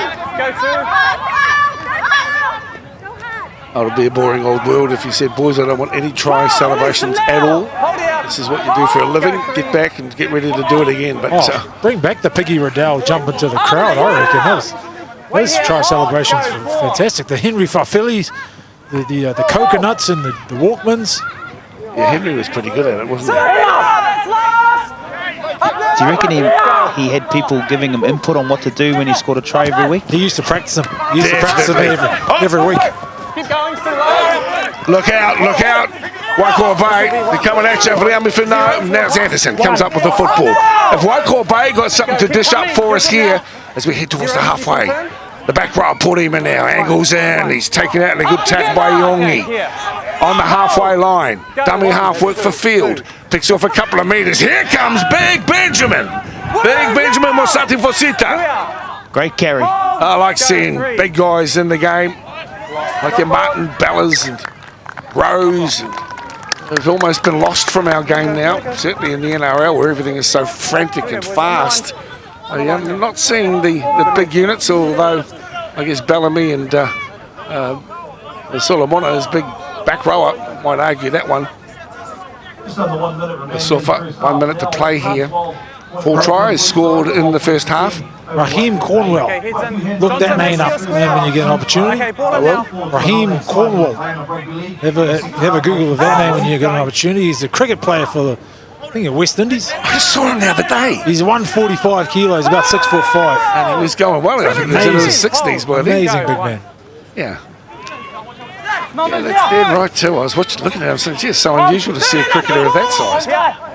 Oh, it'd be a boring old world if you said, boys, I don't want any try celebrations at all. This is what you do for a living. Get back and get ready to do it again. But bring back the Piggy Riddell jump into the crowd, I reckon. Those try celebrations were fantastic. The Henry Farfillies, the coconuts and the Walkmans. Yeah, Henry was pretty good at it, wasn't he? Do you reckon he had people giving him input on what to do when he scored a try every week? He used to practice them. He used to practice them every week. Keep going, still low. Look out, look out. WaiCoaBay, they're coming at you for the for now. Now it's Anderson, comes up with the football. If WaiCoaBay got something to dish up for us here as we head towards the halfway. The back row put him in now, angles in, he's taken out and a good tackle by Yongi. On the halfway line, dummy half work for Field, picks off a couple of metres. Here comes Big Benjamin. Big Benjamin Mosati Fosita. Great carry. I like seeing big guys in the game, like your Martin Bellas and Rose. They've almost been lost from our game now, certainly in the NRL where everything is so frantic and fast. I'm not seeing the big units, although I guess Bellamy and Solomona's big back rower might argue that one. Just under 1 minute remaining. So far, 1 minute to play here. 4 tries scored in the first half. Raheem Cornwell. Look that name up when you get an opportunity. I will. Raheem Cornwell. Have a Google of that name when you get an opportunity. He's a cricket player for the, I think, the West Indies. I just saw him the other day. He's 145 kilos, about 6'5". And he was going well. I think he was in his 60s, wasn't he? Amazing big man. Yeah. Yeah, that's dead right too. I was looking at him and saying, geez, so unusual to see a cricketer of that size.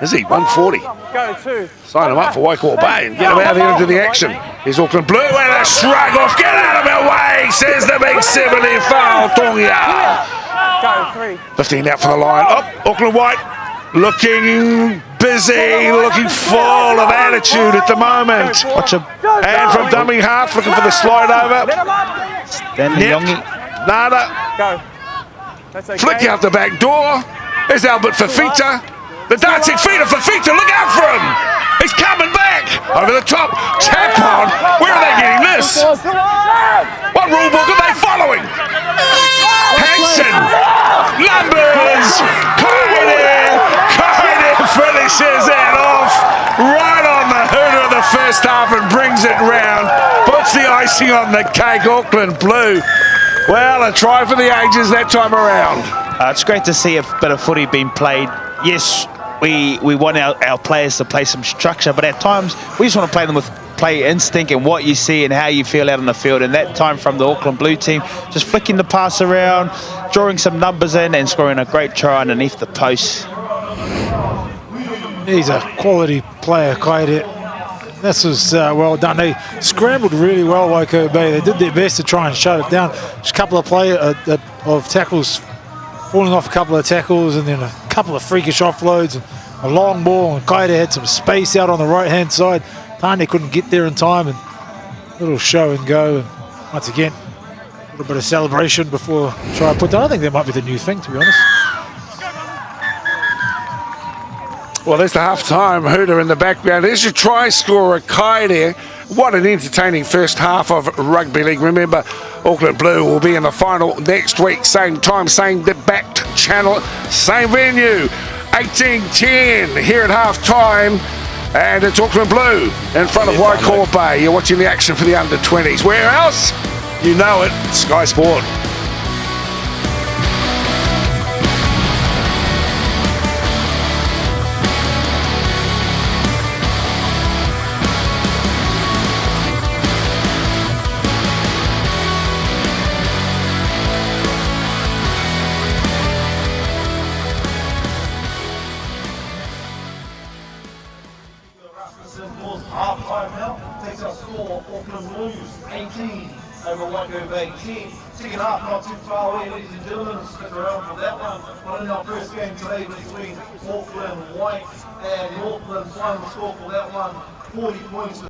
Is he? 140. Go, 2. Sign him up for WaiCoaBay and get him out here into the action. Here's Auckland Blue and a shrug off. Get out of our way, says the big 70 foul, Tongia. Go, 3. 15 out for the line. Up, Auckland White looking busy, looking full of attitude at the moment. Watch him. And from dummy half, looking for the slide over. Let him up. Stanley Yongi. Nada. Go. That's okay. Flick out the back door. There's Albert Fafita. The dancing feet of Fafita. Look out for him. He's coming back. Over the top. Tap on. Where are they getting this? What rule book are they following? Hanson. Numbers. Kaine finishes that off. Right on the hooter of the first half and brings it round. Puts the icing on the cake. Auckland Blue. Well, a try for the ages that time around. It's great to see a bit of footy being played. Yes, we want our players to play some structure, but at times we just want to play them with play instinct and what you see and how you feel out on the field. And that time from the Auckland Blue team, just flicking the pass around, drawing some numbers in and scoring a great try underneath the post. He's a quality player, Kaide. This was well done. They scrambled really well, WaiCoaBay. They did their best to try and shut it down. Just a couple of of tackles, falling off a couple of tackles, and then a couple of freakish offloads, and a long ball. And Kaide had some space out on the right-hand side. Tane couldn't get there in time, and a little show and go. And once again, a little bit of celebration before try put down. I think that might be the new thing, to be honest. Well, there's the half-time hooter in the background. There's your try scorer, Kaide. What an entertaining first half of rugby league. Remember, Auckland Blue will be in the final next week. Same time, same backed channel, same venue. 18:10 here at half-time. And it's Auckland Blue in front of WaiCoaBay. You're watching the action for the under-20s. Where else? You know it, Sky Sport. Half-time now, takes our score, Auckland Blues 18 over WaiCoaBay 10. Second half not too far away, ladies and gentlemen. Stick around for that one. But in our first game today between Auckland White and Auckland, final score for that one, 40 points.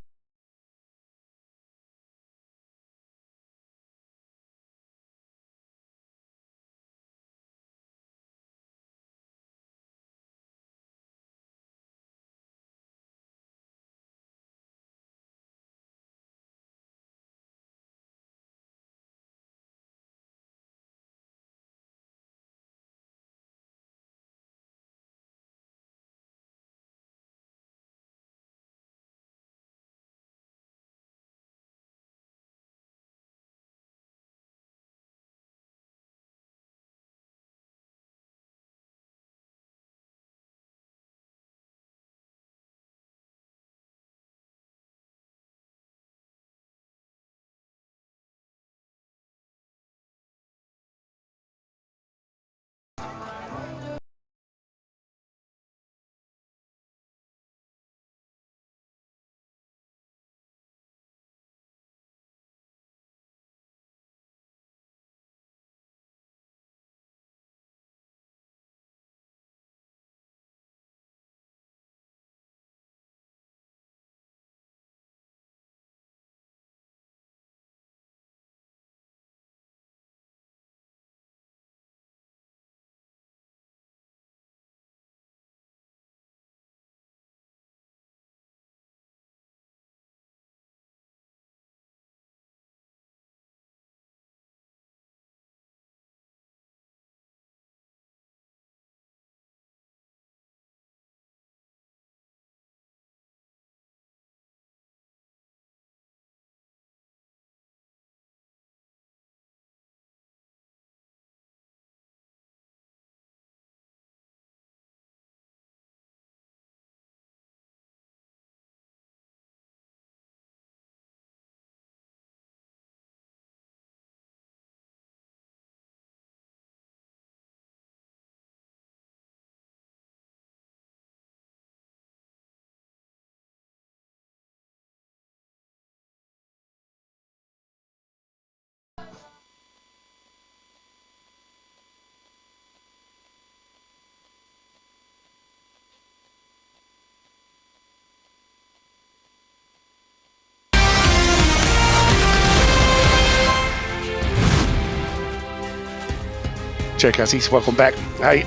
Check Aussies, welcome back. Hey,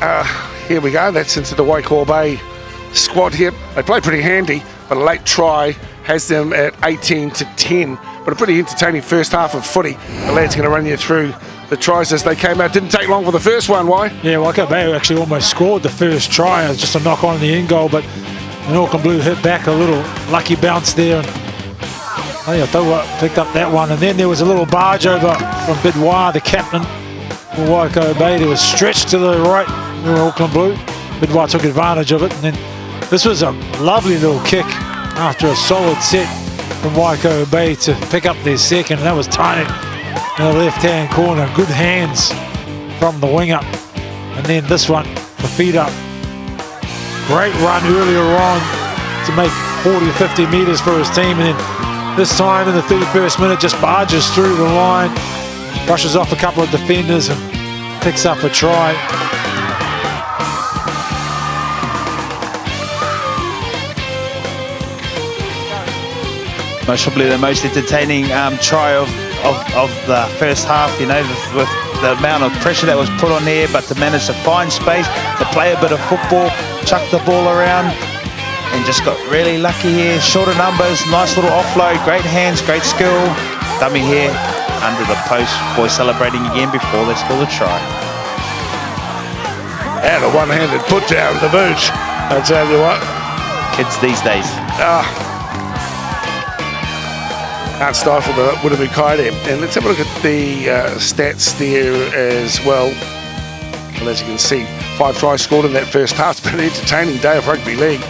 here we go. That's into the WaiCoaBay squad here. They play pretty handy, but a late try has them at 18-10. But a pretty entertaining first half of footy. The lad's going to run you through the tries as they came out. Didn't take long for the first one, why? Yeah, WaiCoaBay actually almost scored the first try. It was just a knock on the end goal, but an Auckland Blue hit back a little lucky bounce there. And Taua picked up that one. And then there was a little barge over from Bidwar, the captain for WaiCoaBay. There was stretched to the right for Auckland Blue. Bidwar took advantage of it. And then this was a lovely little kick after a solid set from WaiCoaBay to pick up their second. And that was tight in the left-hand corner. Good hands from the winger. And then this one for feed up. Great run earlier on to make 40 or 50 metres for his team. And then this time in the 31st minute just barges through the line, brushes off a couple of defenders and picks up a try. Most probably the most entertaining try of the first half, you know, with the amount of pressure that was put on there, but to manage to find space, to play a bit of football, chuck the ball around, and just got really lucky here. Shorter numbers, nice little offload, great hands, great skill. Dummy here under the post. Boys celebrating again before they score the try. And a one-handed put down the boot. I tell you what. Kids these days. Can't stifle the Woodaboo Kai there. And let's have a look at the stats there as well. And as you can see, 5 tries scored in that first half. It's been an entertaining day of rugby league.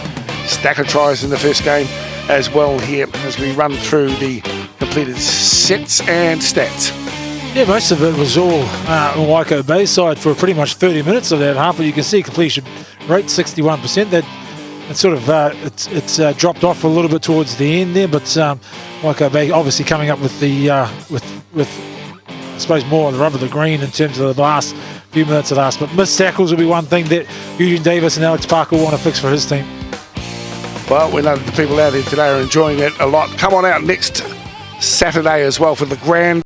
Stack of tries in the first game as well here as we run through the completed sets and stats. Yeah, most of it was all on WaiCoaBay side for pretty much 30 minutes of that half, but you can see completion rate 61%. That it's sort of it's dropped off a little bit towards the end there, but WaiCoaBay obviously coming up with the with I suppose more on the rub of the green in terms of the last few minutes of last. But missed tackles will be one thing that Eugene Davis and Alex Parker want to fix for his team. Well, we know that the people out here today are enjoying it a lot. Come on out next Saturday as well for the grand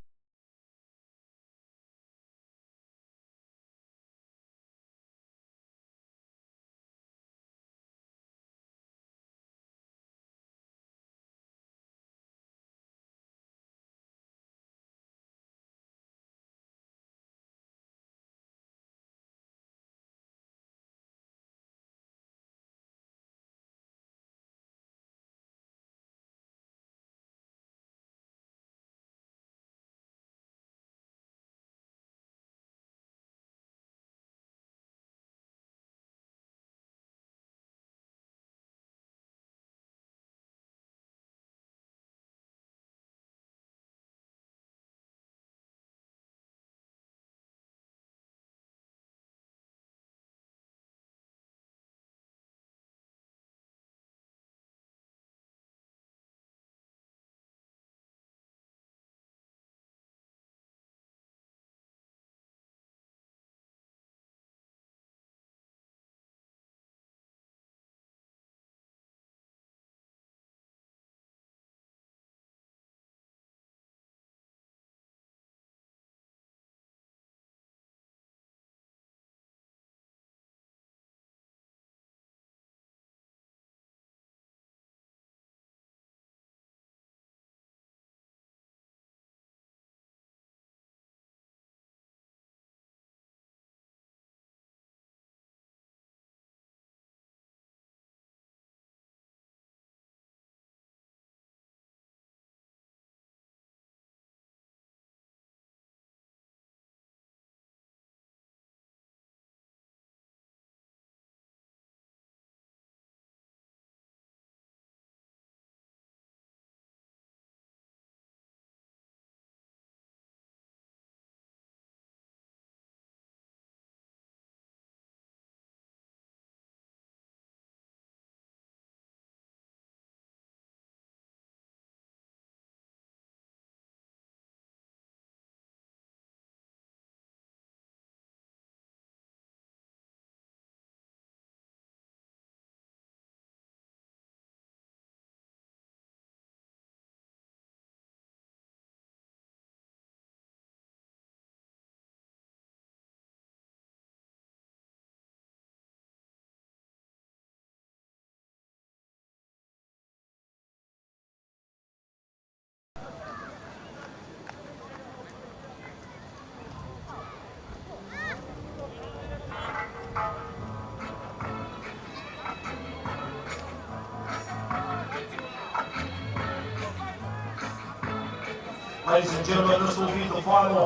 Ladies and gentlemen, this will be the final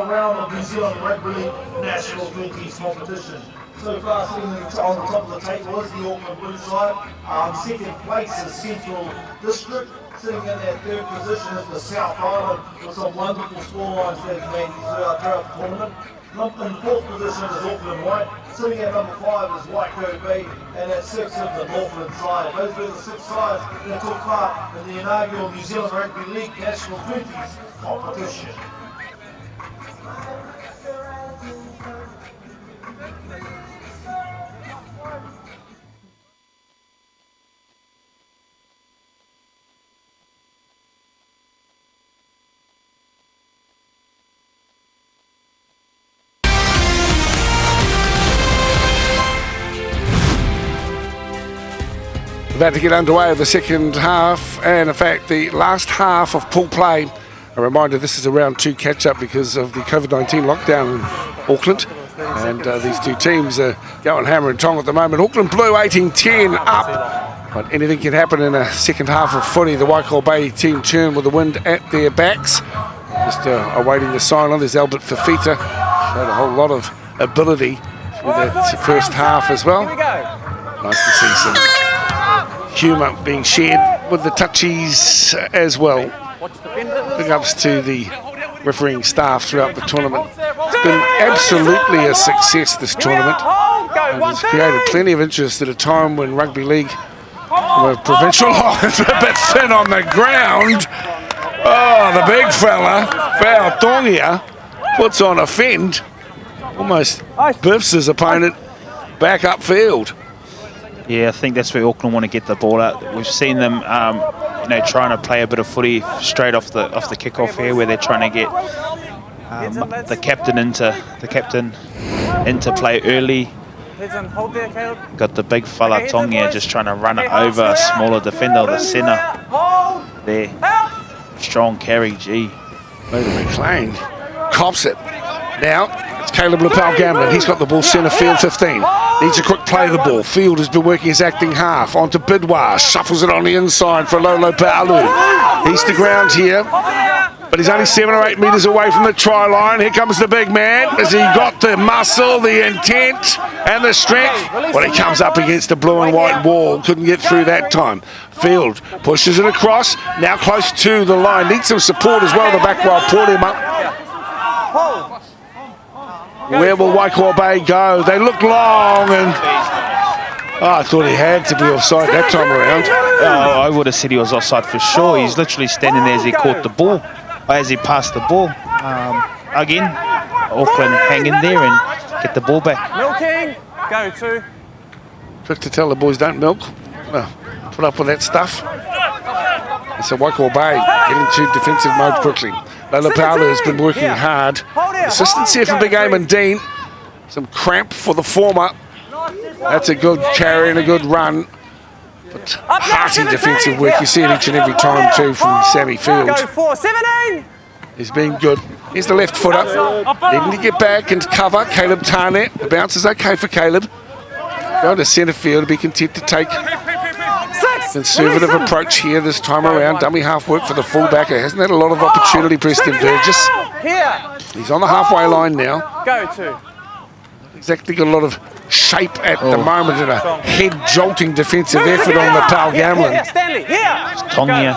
round of New Zealand Rugby League National 20s competition. So far, sitting on the top of the table is the Auckland Blue side. Second place is Central District. Sitting in that third position is the South Island with some wonderful scorelines they've made throughout the tournament. In fourth position is Auckland White. Sitting at number 5 is WaiCoaBay, and at 6 is the Northland side. Those were the 6 sides that took part in the inaugural New Zealand Rugby League National 20s competition. About to get underway of the second half, and in fact the last half of pool play. A reminder, this is a round 2 catch-up because of the COVID-19 lockdown in Auckland, and these two teams are going hammer and tong at the moment. Auckland Blue 18-10 up, but anything can happen in a second half of footy. The WaiCoaBay team turn with the wind at their backs. Just awaiting the sign-on. There's Albert Fafita, showed a whole lot of ability through that first half as well. Nice to see some humour being shared with the touchies as well. Big ups to the refereeing staff throughout the tournament. It's been absolutely a success, this tournament, and it's created plenty of interest at a time when rugby league from a provincial line is a bit thin on the ground. Oh, the big fella, Tongia, puts on a fend, almost biffs his opponent back upfield. Yeah, I think that's where Auckland want to get the ball out. We've seen them, trying to play a bit of footy straight off the kickoff here, where they're trying to get the captain into play early. Got the big fella Tongia just trying to run it over a smaller defender, the centre there. Strong carry, G. McLean cops it. Now it's Caleb Lepau-Gamblin. He's got the ball centre field 15. Needs a quick play of the ball. Field has been working his acting half. On to Bidwar. Shuffles it on the inside for Lolo Paolu. He's to ground here, but he's only 7 or 8 metres away from the try line. Here comes the big man. Has he got the muscle, the intent and the strength? Well, he comes up against the blue and white wall. Couldn't get through that time. Field pushes it across. Now close to the line. Needs some support as well. The back row pulled him up. Where will WaiCoaBay go? They look long, and I thought he had to be offside that time around. Oh, I would have said he was offside for sure. He's literally standing there as he caught the ball, or as he passed the ball. Again, Auckland hang in there and get the ball back. Milking, go to. Quick to tell the boys don't milk. Put up with that stuff. And so WaiCoaBay get into defensive mode quickly. Lola Paolu has been working hard. Assistance here from Big Eamon Dean. Some cramp for the former. That's a good carry and a good run. But hearty defensive work. You see it each and every time too from Sammy Field. He's been good. Here's the left footer. Needing to get back and cover. Caleb Tarnett. The bounce is okay for Caleb. Going to centre field, be content to take conservative approach here this time around. Dummy half work for the fullback. He hasn't had a lot of opportunity, Preston Burgess. He's on the halfway line now. Go to. Exactly got a lot of shape at the moment and a head-jolting defensive effort on the Lepau-Gamblin. Tongia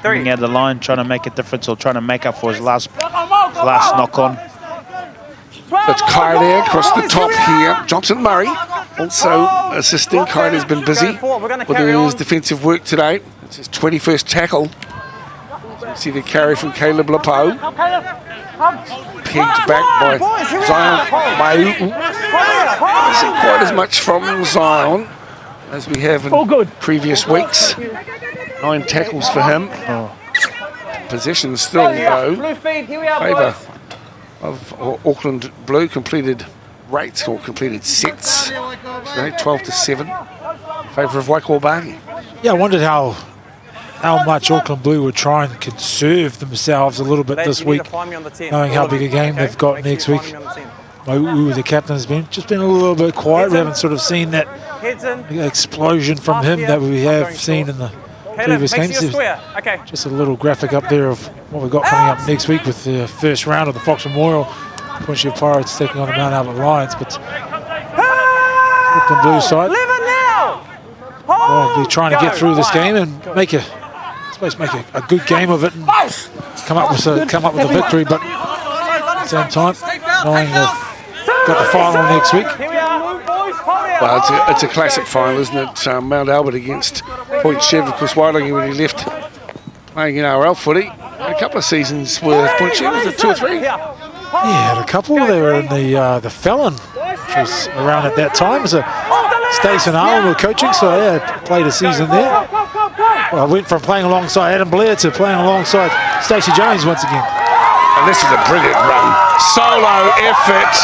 coming out of the line, trying to make a difference or trying to make up for his last knock-on. That's Kylie across the top here. Johnson Murray also assisting. Kylie's been busy with his defensive work today. It's his 21st tackle. So you see the carry from Caleb Lepau. Pegged back by Zion Maiu'u. Not quite as much from Zion as we have in previous weeks. 9 tackles for him. Possession still though favour of Auckland Blue. Completed rates or completed sets, so 12-7 in favour of WaiCoaBay. Yeah, I wondered how much Auckland Blue would try and conserve themselves a little bit this week, knowing how big a game they've got next week. Maiu'u, the captain, has been a little bit quiet. We haven't sort of seen that explosion from him that we have seen in the previous make games. sure you're square. Okay. Just a little graphic up there of what we've got coming up next week with the first round of the Fox Memorial. Point Shield Pirates taking on the Mount Albert Lions, but Auckland Blues side will be trying to get through this game and make a good game of it and come up with a victory. But at the same time, knowing they've got the final next week. Well, it's a classic final, isn't it? Mount Albert against Point Chev. Of course, Waitangi, when he left playing in NZRL footy, a couple of seasons with Point Chev, was it 2 or 3? Yeah, had a couple. They were in the Felon, which was around at that time. So Stace and Arlen were coaching, so I played a season there. Well, I went from playing alongside Adam Blair to playing alongside Stacey Jones once again. And this is a brilliant run. Solo effort.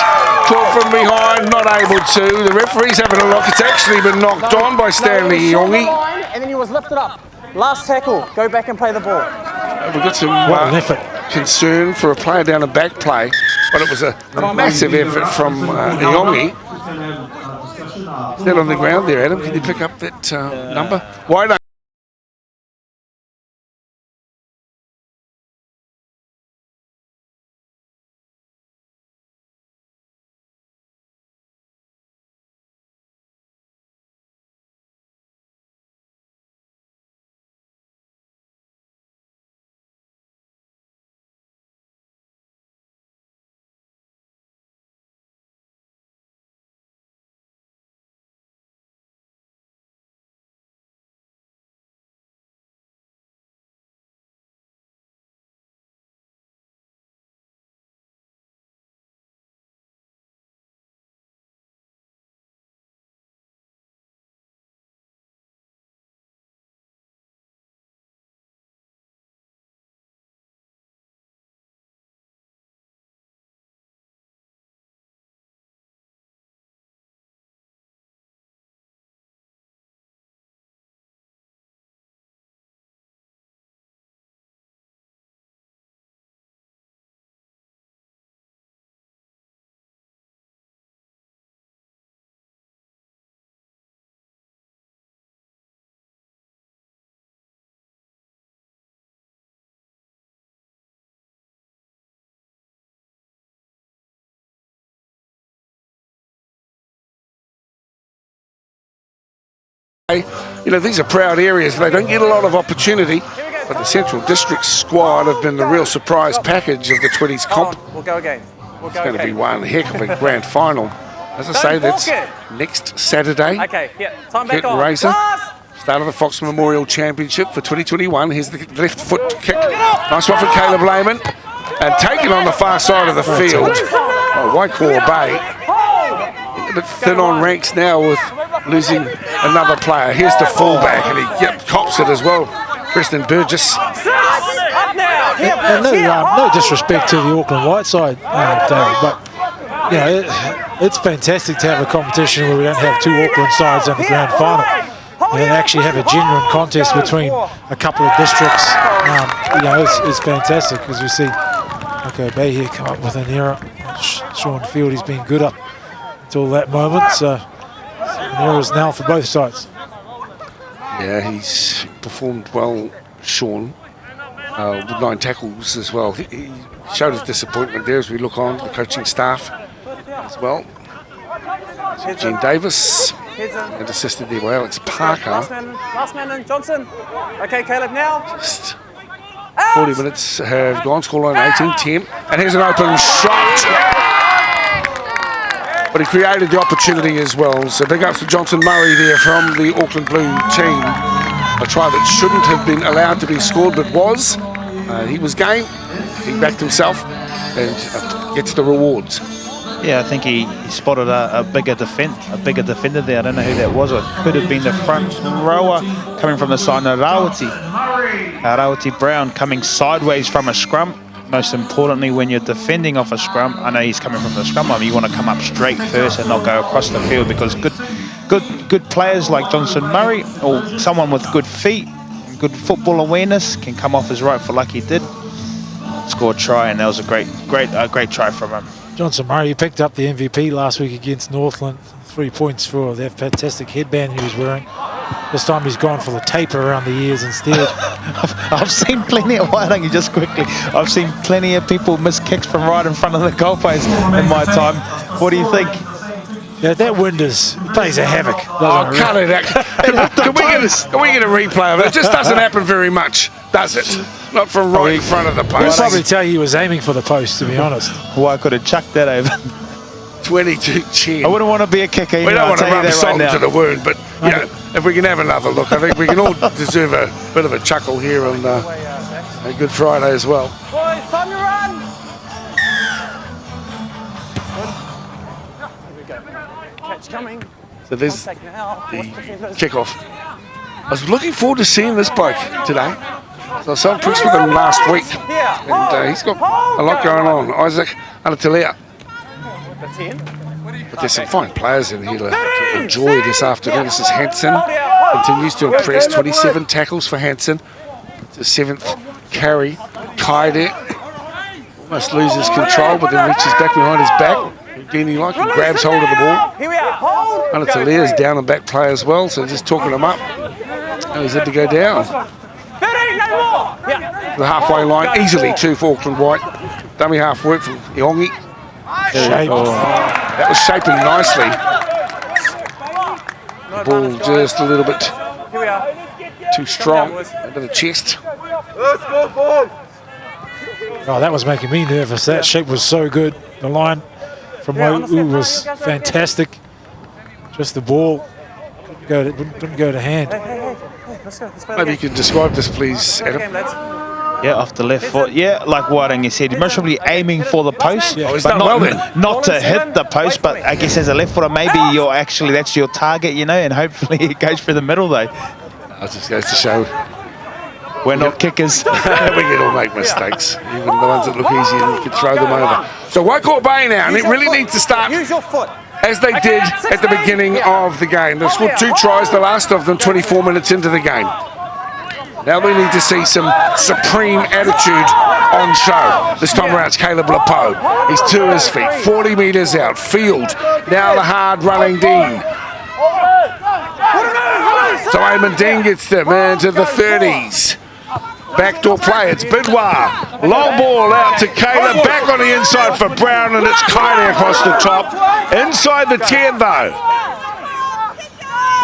Caught from behind, not able to. The referee's having a look. It's actually been knocked on by Stanley Iongi. And then he was lifted up. Last tackle. Go back and play the ball. We've got some concern for a player down a back play, but it was a massive effort from Iongi. Still on the ground there, Adam. Can you pick up that number? Why not? You know, these are proud areas. They don't get a lot of opportunity, but the Central District squad have been the real surprise package of the 20s comp. We'll go again. It's going to be one heck of a grand final. As I say, that's next Saturday. Okay, yeah, time back on. Razor. Start of the Fox Memorial Championship for 2021. Here's the left foot kick. Nice one for Caleb Lehman. And taken on the far side of the field. Oh, WaiCoaBay. A bit thin on ranks now with losing another player. Here's the fullback, and he cops it as well. Preston Burgess. And no disrespect to the Auckland White side, Dale, but you know, it's fantastic to have a competition where we don't have two Auckland sides in the grand final. And actually have a genuine contest between a couple of districts. You know, it's fantastic as we see WaiCoaBay here come up with an error. Sean Field, he's been good up until that moment. So errors now for both sides. Yeah, he's performed well, Sean, with 9 tackles as well. He showed his disappointment there as we look on the coaching staff as well. Gene Davis, and assisted there by Alex Parker. Last man in, Johnson. Okay, Caleb now. Just 40 minutes have gone, scoreline 18-10. And here's an open shot. But he created the opportunity as well. So big ups to Johnson Murray there from the Auckland Blue team. A try that shouldn't have been allowed to be scored, but was. He was game. He backed himself and gets the rewards. Yeah, I think he spotted a bigger defender there. I don't know who that was. It could have been the front rower coming from the side of Rawati Brown coming sideways from a scrum. Most importantly, when you're defending off a scrum, I know he's coming from the scrum line, you want to come up straight first and not go across the field, because good players like Johnson Murray or someone with good feet, good football awareness can come off his right foot like he did, score a try, and that was a great try from him. Johnson Murray picked up the MVP last week against Northland. 3 points for that fantastic headband he was wearing. This time he's gone for the taper around the ears instead. I've seen plenty of Wairangi, just quickly. I've seen plenty of people miss kicks from right in front of the goalpost in my time. What do you think? Yeah, that wind plays a havoc. Oh, cut it out. Can we get a replay of it? It just doesn't happen very much, does it? Not from right in front of the I'll post. probably tell you he was aiming for the post, to be honest. Well, I could have chucked that over. 22-10. I wouldn't want to be a kicker. We don't want to rub that salt right into the wound, but you know, if we can have another look, I think we can all deserve a bit of a chuckle here on a Good Friday as well. Boys, time to run. Catch coming. So there's the Taking it out. kickoff. I was looking forward to seeing this bloke today. I was so impressed with him last week, and he's got a lot going on. Isaac Alatalia. But there's some fine players in here to enjoy this afternoon. This is Hansen. Continues to impress. 27 tackles for Hansen. It's the 7th carry. Kaide almost loses control, but then reaches back behind his back. Houdini like he grabs hold of the ball. Here we are. Hold. Alatalia is down and back play as well, so just talking him up. And he's had to go down. 13, no more. Yeah. The halfway line, easily 2 for Auckland White. Dummy half work from Iongi. That was shaping nicely. The ball just a little bit Here we are. too strong into the chest. Oh, that was making me nervous. That shape was so good. The line from Wai'u was fantastic. Just the ball couldn't go to hand. Hey, let's go. Let's play Maybe you could describe this, please, Adam. game, lads. Yeah, off the left foot. Yeah, like Wairangi said, most probably aiming for the post, Oh, he's but done not, well then. not to hit the post. But I guess as a left footer, maybe that's your target, you know, and hopefully it goes through the middle though. It just goes to show We're not kickers. we can all make mistakes, even the ones that look easy, and you can throw them over. So WaiCoaBay now, and it really needs to start Use your foot. as they did at the beginning of the game. They've scored 2 tries, the last of them 24 minutes into the game. Now we need to see some supreme attitude on show. This time around it's Caleb Lepeau. He's to his feet, 40 metres out, field. Now the hard running Dean. So Eamon Dean gets them into the 30s. Backdoor play, it's Bidwar. Long ball out to Caleb, back on the inside for Brown, and it's Kaide across the top. Inside the 10 though.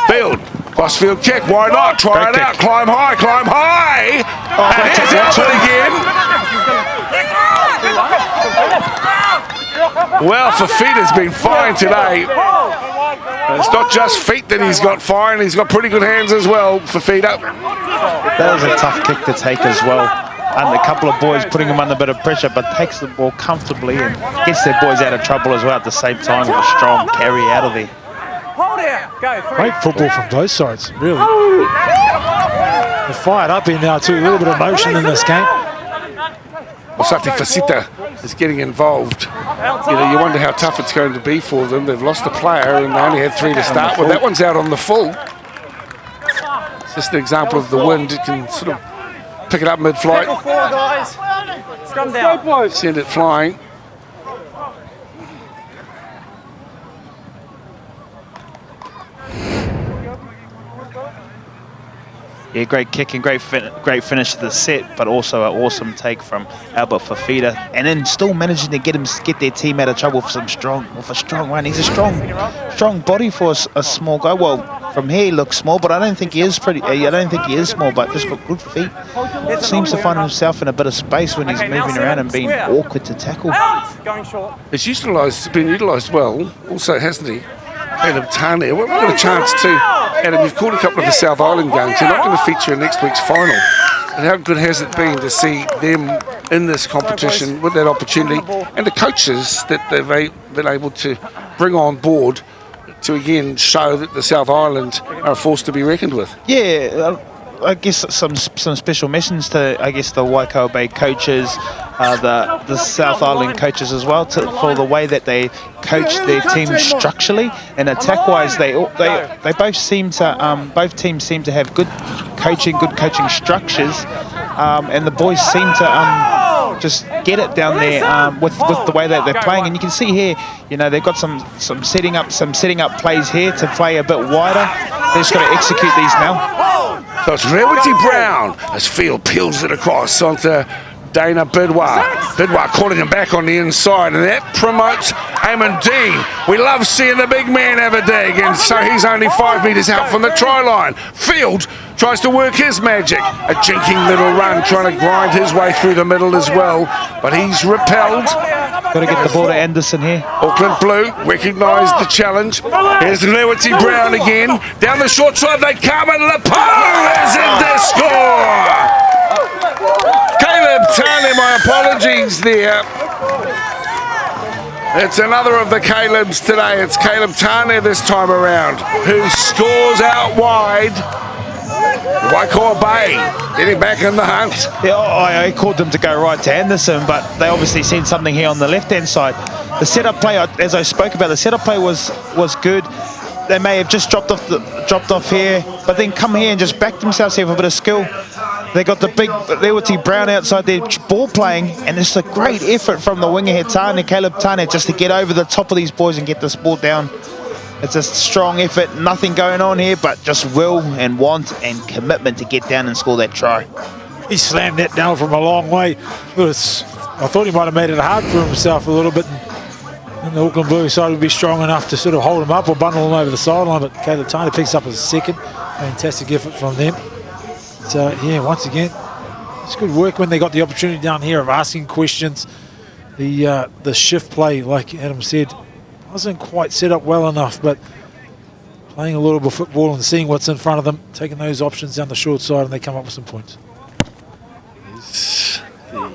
Field. Crossfield kick, why not? Try it out, climb high, climb high! And here's Albert again. Well, Fafita's been fine today. And it's not just feet that he's got fine, he's got pretty good hands as well, Fafita. That was a tough kick to take as well. And a couple of boys putting him under a bit of pressure, but takes the ball comfortably and gets their boys out of trouble as well at the same time with a strong carry out of there. Hold it. Go. 3. Great football from both sides, really. They're fired up in now too. A little bit of motion in this game. Osati Fasita is getting involved. You know, you wonder how tough it's going to be for them. They've lost a player and they only had 3 to start with. That one's out on the full. It's just an example of the wind. It can sort of pick it up mid-flight, Tackle 4, guys. Scrum down. send it flying. Yeah, great kick and great finish to the set, but also an awesome take from Albert Fafita, and then still managing to get their team out of trouble with a strong run. He's a strong body for a small guy. Well, from here he looks small, but I don't think he is small, but just got good feet. Seems to find himself in a bit of space when he's moving around and being awkward to tackle. Out. Going short. It's been utilised well, also, hasn't he? Caleb Tane. We've got a chance to, Adam, you've called a couple of the South Island games. You're not going to feature in next week's final. And how good has it been to see them in this competition with that opportunity, and the coaches that they've been able to bring on board to again show that the South Island are a force to be reckoned with? Yeah, I guess some special mentions to the WaiCoaBay coaches, the South Island coaches as well, for the way that they coach their team structurally and attack-wise. They both seem to both teams seem to have good coaching structures, and the boys seem to just get it down there with the way that they're playing. And you can see here, you know, they've got some setting up plays here to play a bit wider. They just got to execute these now. So it's Rewity Brown as Field peels it across onto Dana Bidwar. Bidwar calling him back on the inside, and that promotes Eamon Dean. We love seeing the big man have a dig, and so he's only 5 metres out from the try line. Field tries to work his magic. A jinking little run, trying to grind his way through the middle as well, but he's repelled. Got to get the ball to Anderson here. Auckland Blue recognise the challenge. Here's Rewity Brown again. Down the short side they come, and Lepo is in to score. Caleb Tane, my apologies there. It's another of the Calebs today. It's Caleb Tane this time around, who scores out wide. WaiCoaBay getting back in the hunt. Yeah, I called them to go right to Anderson, but they obviously seen something here on the left-hand side. The setup play, as I spoke about, the setup play was good. They may have just dropped off here, but then come here and just backed themselves here with a bit of skill. They got the big Rewity Brown outside their ball playing, and it's a great effort from the winger here, Caleb Tane, just to get over the top of these boys and get this ball down. It's a strong effort, nothing going on here, but just will and want and commitment to get down and score that try. He slammed that down from a long way. I thought he might have made it hard for himself a little bit, and the Auckland Blue side would be strong enough to sort of hold him up or bundle him over the sideline, but Caleb Tane picks up his second. Fantastic effort from them. So, yeah, once again, it's good work when they got the opportunity down here of asking questions. The shift play, like Adam said, wasn't quite set up well enough, but playing a little bit of football and seeing what's in front of them, taking those options down the short side, and they come up with some points. The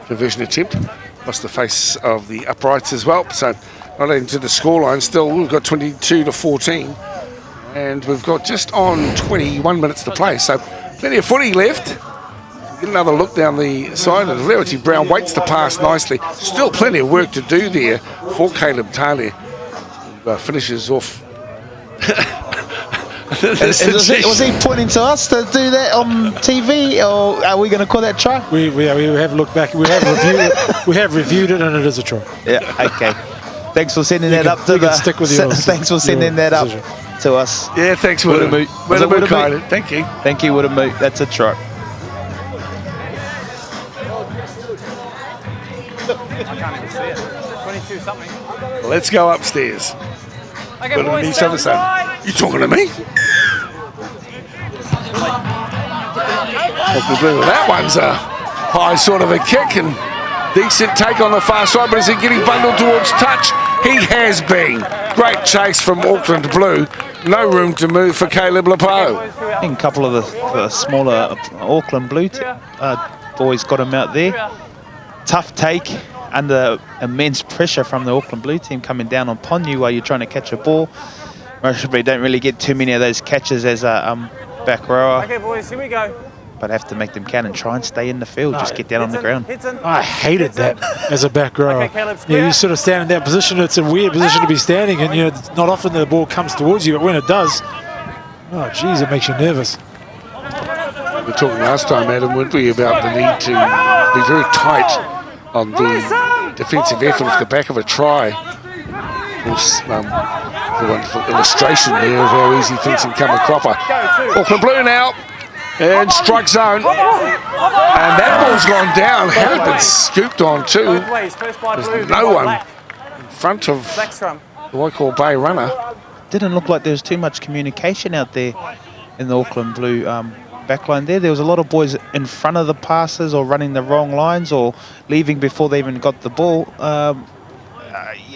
conversion attempt across the face of the uprights as well. So not adding to the scoreline. Still, we've got 22-14, and we've got just on 21 minutes to play. So plenty of footy left. Get another look down the side, and Rewity Brown waits to pass nicely. Still plenty of work to do there for Caleb Tane. Finishes off. Was he pointing to us to do that on TV, or are we going to call that try? We have looked back. We have reviewed it, and it is a try. Yeah. Okay. Thanks for sending that up to the. Stick with yours. Thanks for sending that up to us. Yeah. Thanks, Woodamoot. Thank you. Thank you, Woodamoot. That's a try. I can't even see it. 22 something. Let's go upstairs. Okay, boys, each other side. You talking to me? That one's a high sort of a kick and decent take on the far side, but is he getting bundled towards touch? He has been. Great chase from Auckland Blue. No room to move for Caleb Lepo. I think a couple of the smaller Auckland Blue boys got him out there. Tough take under immense pressure from the Auckland Blue team coming down upon you while you're trying to catch a ball. Most probably don't really get too many of those catches as a back rower. Okay, boys, here we go. But have to make them count and try and stay in the field. Just get down on the ground. I hated that as a back rower. Okay, you sort of stand in that position. It's a weird position to be standing in. It's not often the ball comes towards you, but when it does, oh, geez, it makes you nervous. We were talking last time, Adam, weren't we, about the need to be very tight on the defensive effort off the back of a try. Of course, the wonderful illustration there of how easy things can come a cropper. Auckland Blue now, and strike zone. And that ball's gone down. Had it been scooped on too. There's no one in front of the WaiCoaBay runner. Didn't look like there was too much communication out there in the Auckland Blue backline there. There was a lot of boys in front of the passes or running the wrong lines or leaving before they even got the ball.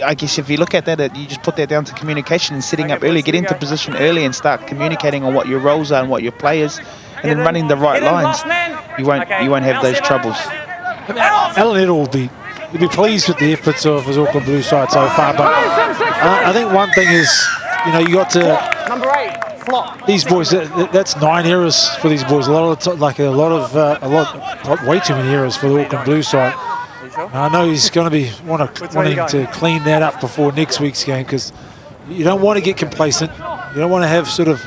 I guess if you look at that, you just put that down to communication and setting up early, get into position early and start communicating on what your roles are and what your players, and then running the right lines. You won't have those troubles. Alan Edel will be pleased with the efforts of his Auckland Blue side so far, but I think one thing is, you got to number 8. These boys, that's 9 errors for these boys. Way too many errors for the Auckland Blue side. I know he's going to be wanting to clean that up before next week's game, because you don't want to get complacent. You don't want to have sort of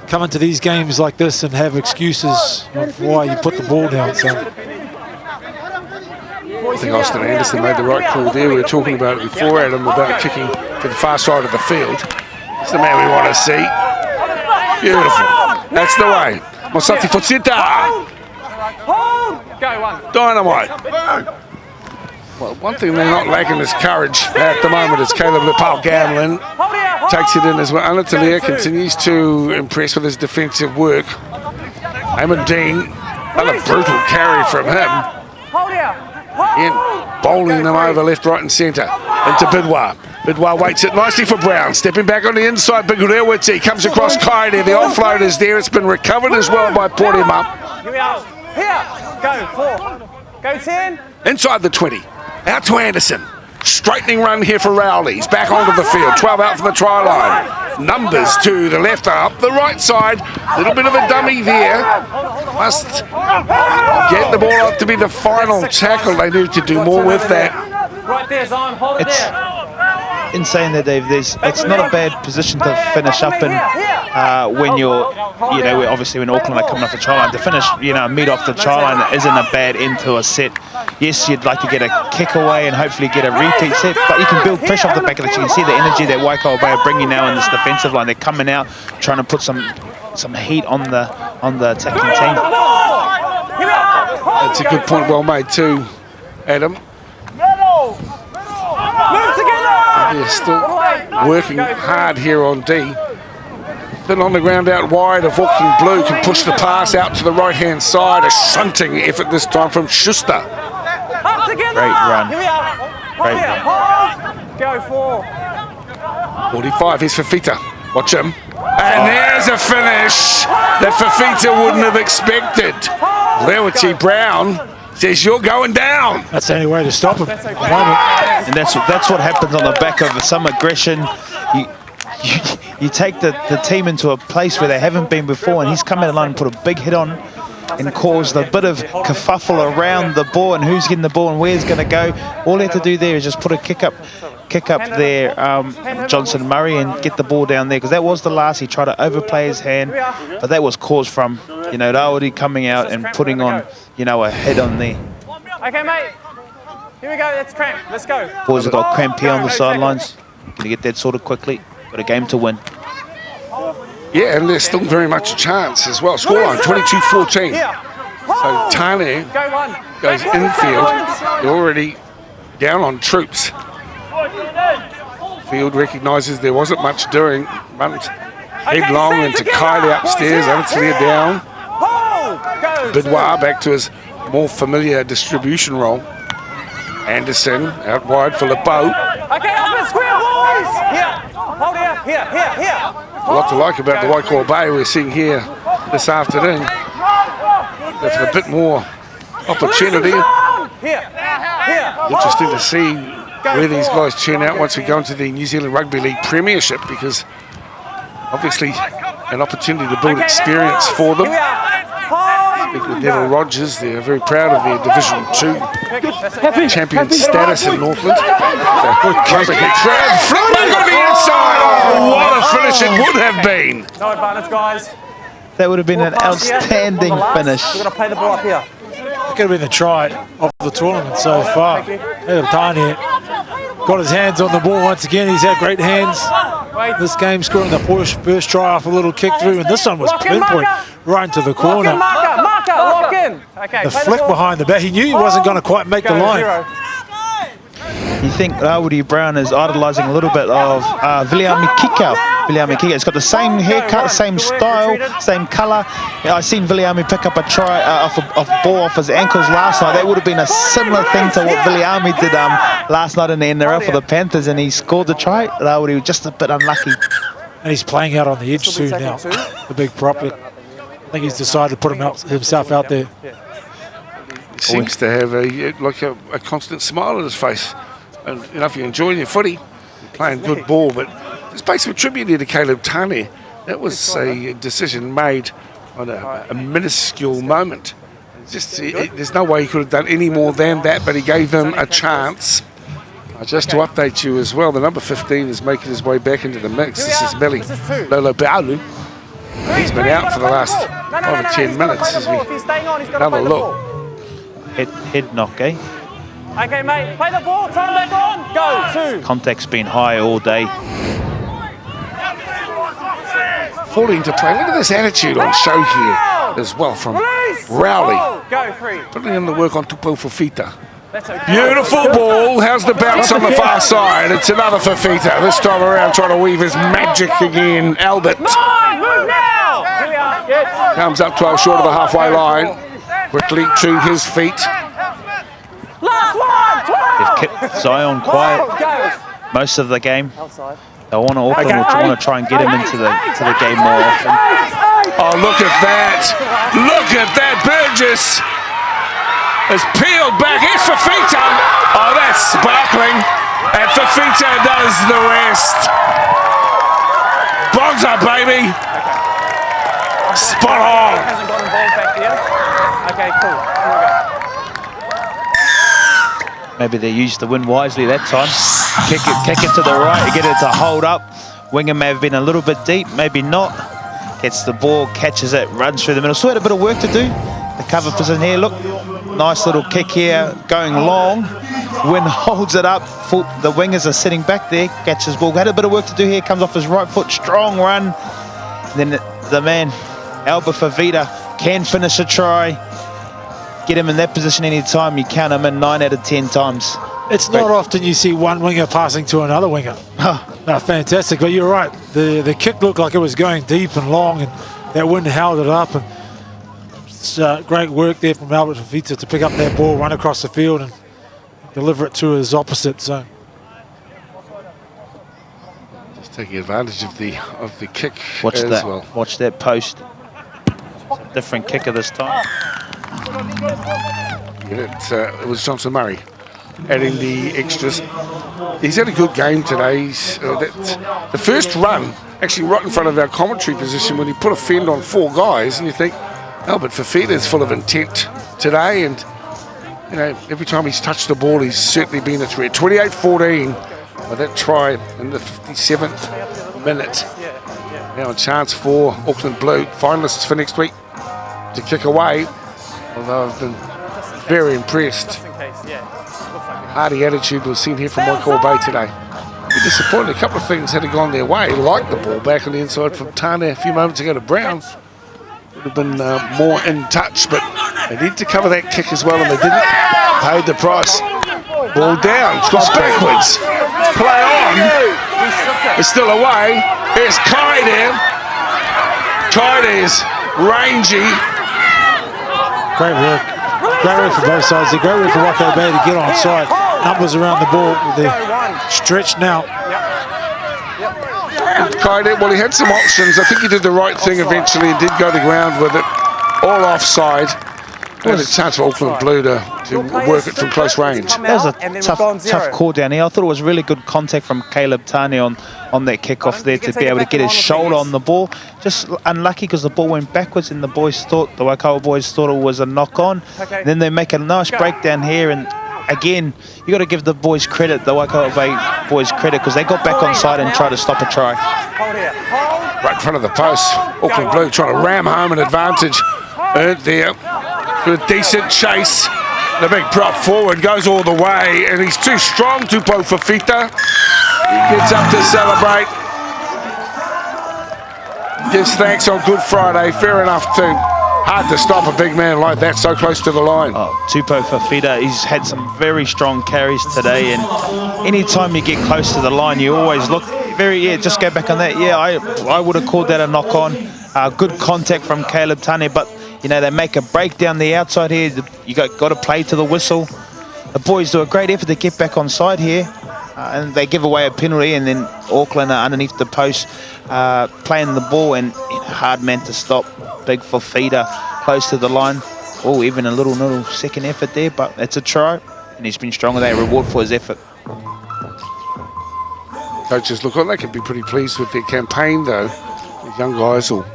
come into these games like this and have excuses of why you put the ball down. So I think Austin Anderson made the right call there. We were talking about it before, Adam, about kicking to the far side of the field. It's the man we want to see. Beautiful. That's the way. Mosati Fotsita. Go one. Dynamite. Well, one thing they're not lacking is courage at the moment is Caleb Lepal Gamlin. Takes it in as well. Anatalia continues to impress with his defensive work. Eamon Dean, another brutal carry from him. In bowling them over left, right and centre. Into Bidwa. Bidwa waits it nicely for Brown. Stepping back on the inside, Bigurewiti comes across Kaide. The offload is there. It's been recovered as well by Portima. Here. Go 4. Go 10. Inside the 20. Out to Anderson. Straightening run here for Rowley. He's back onto the field. 12 out from the try line. Numbers to the left, up the right side. A little bit of a dummy there. Must get the ball up to be the final tackle. They need to do more with that. Right there, Zion. Hold it there. In saying that, Dave, it's not a bad position to finish up in when you're, obviously when Auckland are coming off the try line. To finish, meet off the try line isn't a bad end to a set. Yes, you'd like to get a kick away and hopefully get a repeat set, but you can build pressure off the back of it. You can see the energy that WaiCoABay are bringing now in this defensive line. They're coming out, trying to put some heat on the attacking team. That's a good point, well made too, Adam. They're still working hard here on D. Thin on the ground out wide of Auckland Blue can push the pass out to the right hand side. A shunting effort this time from Schuster. Great run. Great run. Go 4. 45, here's Fafita. Watch him. And there's a finish that Fafita wouldn't have expected. Lewity Brown says you're going down. That's the only way to stop him at the moment. And that's what happens on the back of some aggression. You take the team into a place where they haven't been before, and he's come out alone and put a big hit on and caused a bit of kerfuffle around the ball and who's getting the ball and where it's going to go. All he had to do there is just put a kick up there, Johnson Murray, and get the ball down there, because that was the last. He tried to overplay his hand, but that was caused from Rawadi coming out and putting on a head on there. Okay, mate. Here we go. That's cramp. Let's go. Boys have got cramp here on the sidelines. Going to get that sorted quickly. Got a game to win. Yeah, and there's still very much a chance as well. Scoreline 22-14. So Tane goes infield. They're already down on troops. Field recognises there wasn't much doing. Runs headlong into Kylie upstairs. Anatalia down. Bidwa back to his more familiar distribution role. Anderson out wide for Lebeau. Okay, up and square, boys! Here. Hold here. A lot to like about the WaiCoABay we're seeing here this afternoon. There's a bit more opportunity. Here. Interesting to see where these guys turn out once we go into the New Zealand Rugby League Premiership, because obviously an opportunity to build experience for them. Speaking with Neville Rogers, they're very proud of their Division 2 champion status in Northland. Flip back on the inside. Oh, what a finish it would have been. No advantage, guys. That would have been an outstanding finish. We're going to play the ball up here. That could have been the try of the tournament so far. Caleb Tane got his hands on the ball once again. He's had great hands this game, scoring the first try off a little kick through, and this one was pinpoint right into the corner. Marker, lock in. Okay, the flick behind the back. He knew he wasn't going to quite make the line. You think Rawadi Brown is idolising a little bit of Viliami Kikau. Viliami Kikau, he's got the same haircut, same style, same colour. I seen Viliami pick up a try off ball off his ankles last night. That would have been a similar thing to what Viliami did last night in the NRL for the Panthers, and he scored the try. Rawadi was just a bit unlucky. And he's playing out on the edge too now, the big prop. I think he's decided to put himself out there. He seems to have a constant smile on his face. And if you're enjoying your footy, you're playing good ball, but it's basically a tribute here to Caleb Tane. That was a decision made on a minuscule moment. There's no way he could have done any more than that, but he gave them a chance. Just to update you as well, the number 15 is making his way back into the mix. This is Meli Lolo Baalu. He's been out for the last 5 or 10 minutes as we have a look. Head knock, eh? Okay, mate, play the ball, turn back on, go, 2. Contact's been high all day. falling into play. Look at this attitude on show here as well from Rowley. Go, 3. Putting in the work on Tupo Fafita. That's okay. Beautiful ball. How's the bounce on the far side? It's another Fafita. This time around trying to weave his magic again. Albert Move now! Here we are. comes up 12 short of the halfway line. Quickly to his feet. Last one! They've kept Zion quiet most of the game. They want to want to try and get him into the game more often. Oh, look at that. Look at that. Burgess has peeled back. Here's Fafita. Oh, that's sparkling. And Fafita does the rest. Bonza, baby. Spot on. Hasn't got involved back there. Okay, cool. Here we go. Maybe they used the wind wisely that time. Kick it to the right to get it to hold up. Winger may have been a little bit deep, maybe not. Gets the ball, catches it, runs through the middle. So had a bit of work to do. The cover position here, look. Nice little kick here, going long. Wind holds it up. The wingers are sitting back there. Catches ball. Had a bit of work to do here. Comes off his right foot. Strong run. Then the man, Albert Fafita, can finish a try. Get him in that position any time. You count him in 9 out of 10 times. It's not often you see one winger passing to another winger. No, fantastic. But you're right. The kick looked like it was going deep and long, and that wind held it up. And it's great work there from Albert Fafita to pick up that ball, run across the field, and deliver it to his opposite zone. Just taking advantage of the kick Watch as that. well. Watch that post. It's a different kicker this time. It was Johnson Murray adding the extras. He's had a good game today. The first run, actually right in front of our commentary position, when he put a fend on 4 guys, and you think, Albert Fafita is full of intent today, and you know, every time he's touched the ball, he's certainly been a threat. 28-14 with that try in the 57th minute. Now a chance for Auckland Blue, finalists for next week, to kick away. Although I've been very impressed. Hardy attitude was seen here from WaiCoaBay today. Be disappointed. A couple of things had gone their way, like the ball back on the inside from Tane a few moments ago to Brown. Would have been more in touch, but they need to cover that kick as well, and they didn't. Paid the price. Ball down. It's gone backwards. Play on. It's still away. Here's Kaide. Kaide's rangy. Great work. Great work for both sides. Great work for WaiCoaBay to get on side. Numbers around the ball. They're stretched now. Kaide, well, he had some options. I think he did the right thing eventually and did go to ground with it. All offside. And a chance for Auckland Blue to work it from close range. That was a tough call down here. I thought it was really good contact from Caleb Tane on that kickoff there to be able to get his shoulder on the ball. Just unlucky because the ball went backwards, and the WaiCoaBay boys thought it was a knock on. Then they make a nice breakdown here, and again, you got to give the boys credit, the WaiCoaBay boys credit, because they got back on side and tried to stop a try. Right in front of the post. Auckland Blue trying to ram home an advantage. Earned there. For a decent chase. The big prop forward goes all the way, and he's too strong, Tupo Fafita. He gets up to celebrate. Gives thanks on Good Friday. Fair enough too. Hard to stop a big man like that so close to the line. Tupo Fafita, he's had some very strong carries today, and anytime you get close to the line, you always look just go back on that. Yeah, I would have called that a knock on. Good contact from Caleb Tane, but you know, they make a break down the outside here. You got to play to the whistle. The boys do a great effort to get back on side here, and they give away a penalty, and then Auckland are underneath the post playing the ball, and hard man to stop. Big Fafita close to the line. Oh, even a little second effort there, but it's a try, and he's been strong with that reward for his effort. Coaches look like they can be pretty pleased with their campaign, though. The young guys will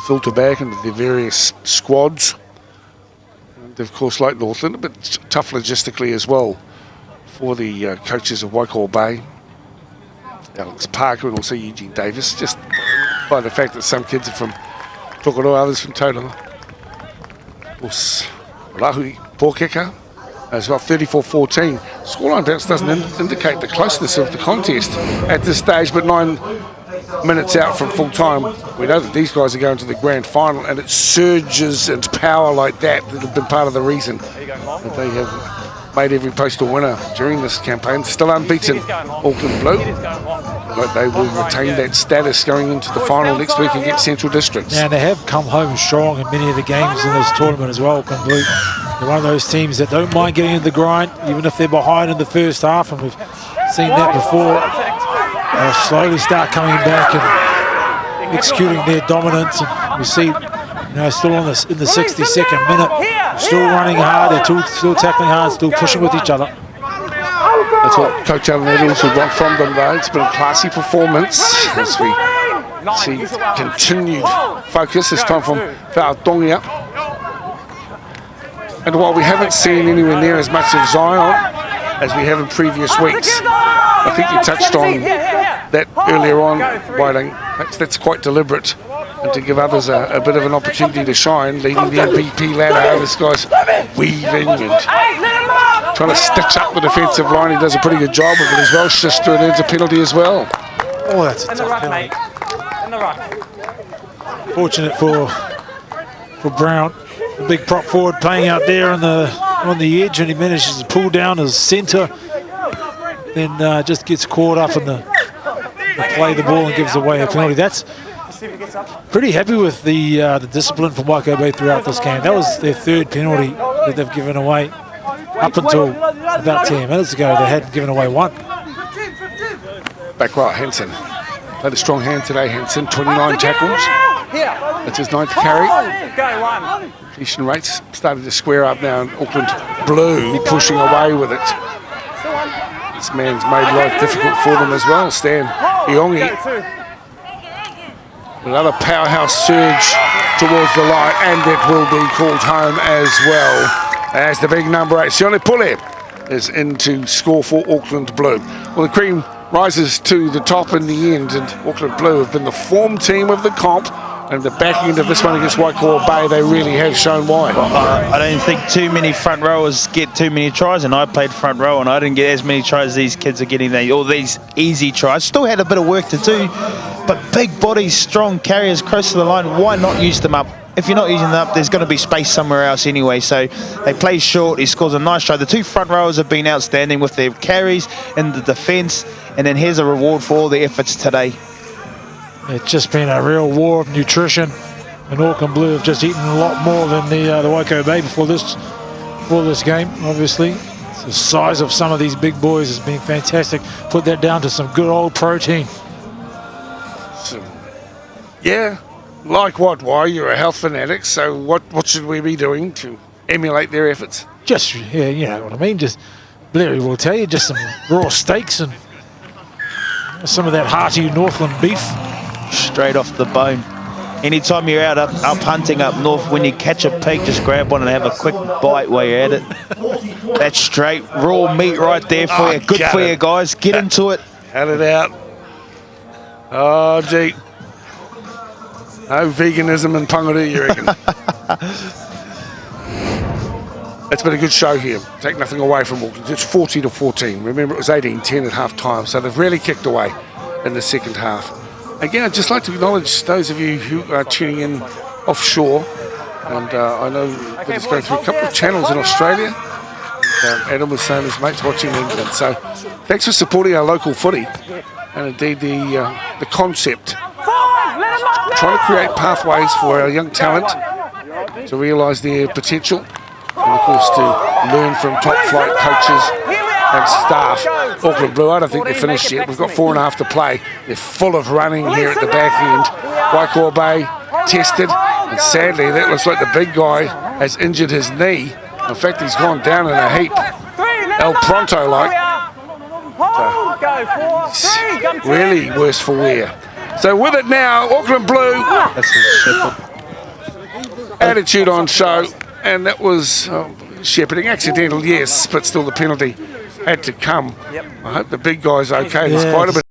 filter back into their various squads. And of course, like Northland, a bit tough logistically as well for the coaches of WaiCoaBay. Alex Parker and also Eugene Davis, just by the fact that some kids are from Tokoroa, others from Tauranga. Of course, Lahui, poor kicker, as well, 34-14. Scoreline bounce doesn't indicate the closeness of the contest at this stage, but 9 minutes out from full time, we know that these guys are going to the grand final, and it's surges and power like that that have been part of the reason that they have made every postal winner during this campaign. Still unbeaten, Auckland Blue. But they will retain that status going into the final next week against Central Districts. And they have come home strong in many of the games in this tournament as well, Auckland Blue. They're one of those teams that don't mind getting in the grind, even if they're behind in the first half, and we've seen that before. They'll slowly start coming back and executing their dominance, and we see, still in the 62nd minute, still running hard, they're still tackling hard, still pushing with each other. That's what Coach Alan Edwards would want from them, though. It's been a classy performance as we see continued focus, this time from Whaotongia. And while we haven't seen anywhere near as much of Zion as we have in previous weeks, I think you touched on that earlier on, Wailang. That's quite deliberate, and to give others a bit of an opportunity to shine, leading the MVP ladder. This guy's weaving and trying to stitch up the defensive line. He does a pretty good job of it as well. Schuster earns a penalty as well. Oh, that's a tough penalty. Fortunate for Brown, the big prop forward playing out there on the edge, and he manages to pull down his centre, then just gets caught up in the play the ball and gives away a penalty. That's pretty happy with the discipline from WaiCoaBay throughout this game. That was their third penalty that they've given away. Up until about 10 minutes ago, they hadn't given away one. Back right, Hansen. Played a strong hand today, Hansen. 29 tackles. That's his 9th carry. Completion rates started to square up now. Auckland Blue pushing away with it. This man's made life difficult for them as well. Stan Iongi. Another powerhouse surge towards the line, and it will be called home as well, as the big number 8, Sione Pule, is in to score for Auckland Blue. Well, the cream rises to the top in the end, and Auckland Blue have been the form team of the comp, and the back end of this one against WaiCoaBay, they really have shown why. I don't think too many front rowers get too many tries, and I played front row, and I didn't get as many tries as these kids are getting, all these easy tries. Still had a bit of work to do, but big bodies, strong carriers close to the line, why not use them up? If you're not using them up, there's going to be space somewhere else anyway. So they play short. He scores a nice try. The two front rowers have been outstanding with their carries in the defence. And then here's a reward for all the efforts today. It's just been a real war of nutrition. And Auckland Blue have just eaten a lot more than the WaiCoaBay before this game, obviously. The size of some of these big boys has been fantastic. Put that down to some good old protein. Yeah. Like what? Why? You're a health fanatic, so what should we be doing to emulate their efforts? Just, yeah, you know what I mean. Just, Blair will tell you, just some raw steaks and some of that hearty Northland beef. Straight off the bone. Anytime you're out hunting up north, when you catch a pig, just grab one and have a quick bite while you're at it. That's straight raw meat right there for you. Good for you guys. Get into it. Cut it out. Oh, gee. No veganism in Pangaru, you reckon? It's been a good show here. Take nothing away from Auckland. It's 40-14. Remember, it was 18-10 at half time, so they've really kicked away in the second half. Again, I'd just like to acknowledge those of you who are tuning in offshore. And I know that it's going through a couple of channels in Australia. Adam was saying his mates watching England. So thanks for supporting our local footy. And indeed the concept. Trying to create pathways for our young talent to realise their potential, and of course to learn from top flight coaches and staff. Auckland Blue, I don't think they're finished yet. We've got 4.5 to play. They're full of running here at the back end. WaiCoaBay tested, and sadly that looks like the big guy has injured his knee. In fact, he's gone down in a heap. El Pronto like. Really worse for wear. So with it now, Auckland Blue, attitude on show, and that was shepherding, accidental, yes, but still the penalty had to come. I hope the big guy's okay. There's quite a bit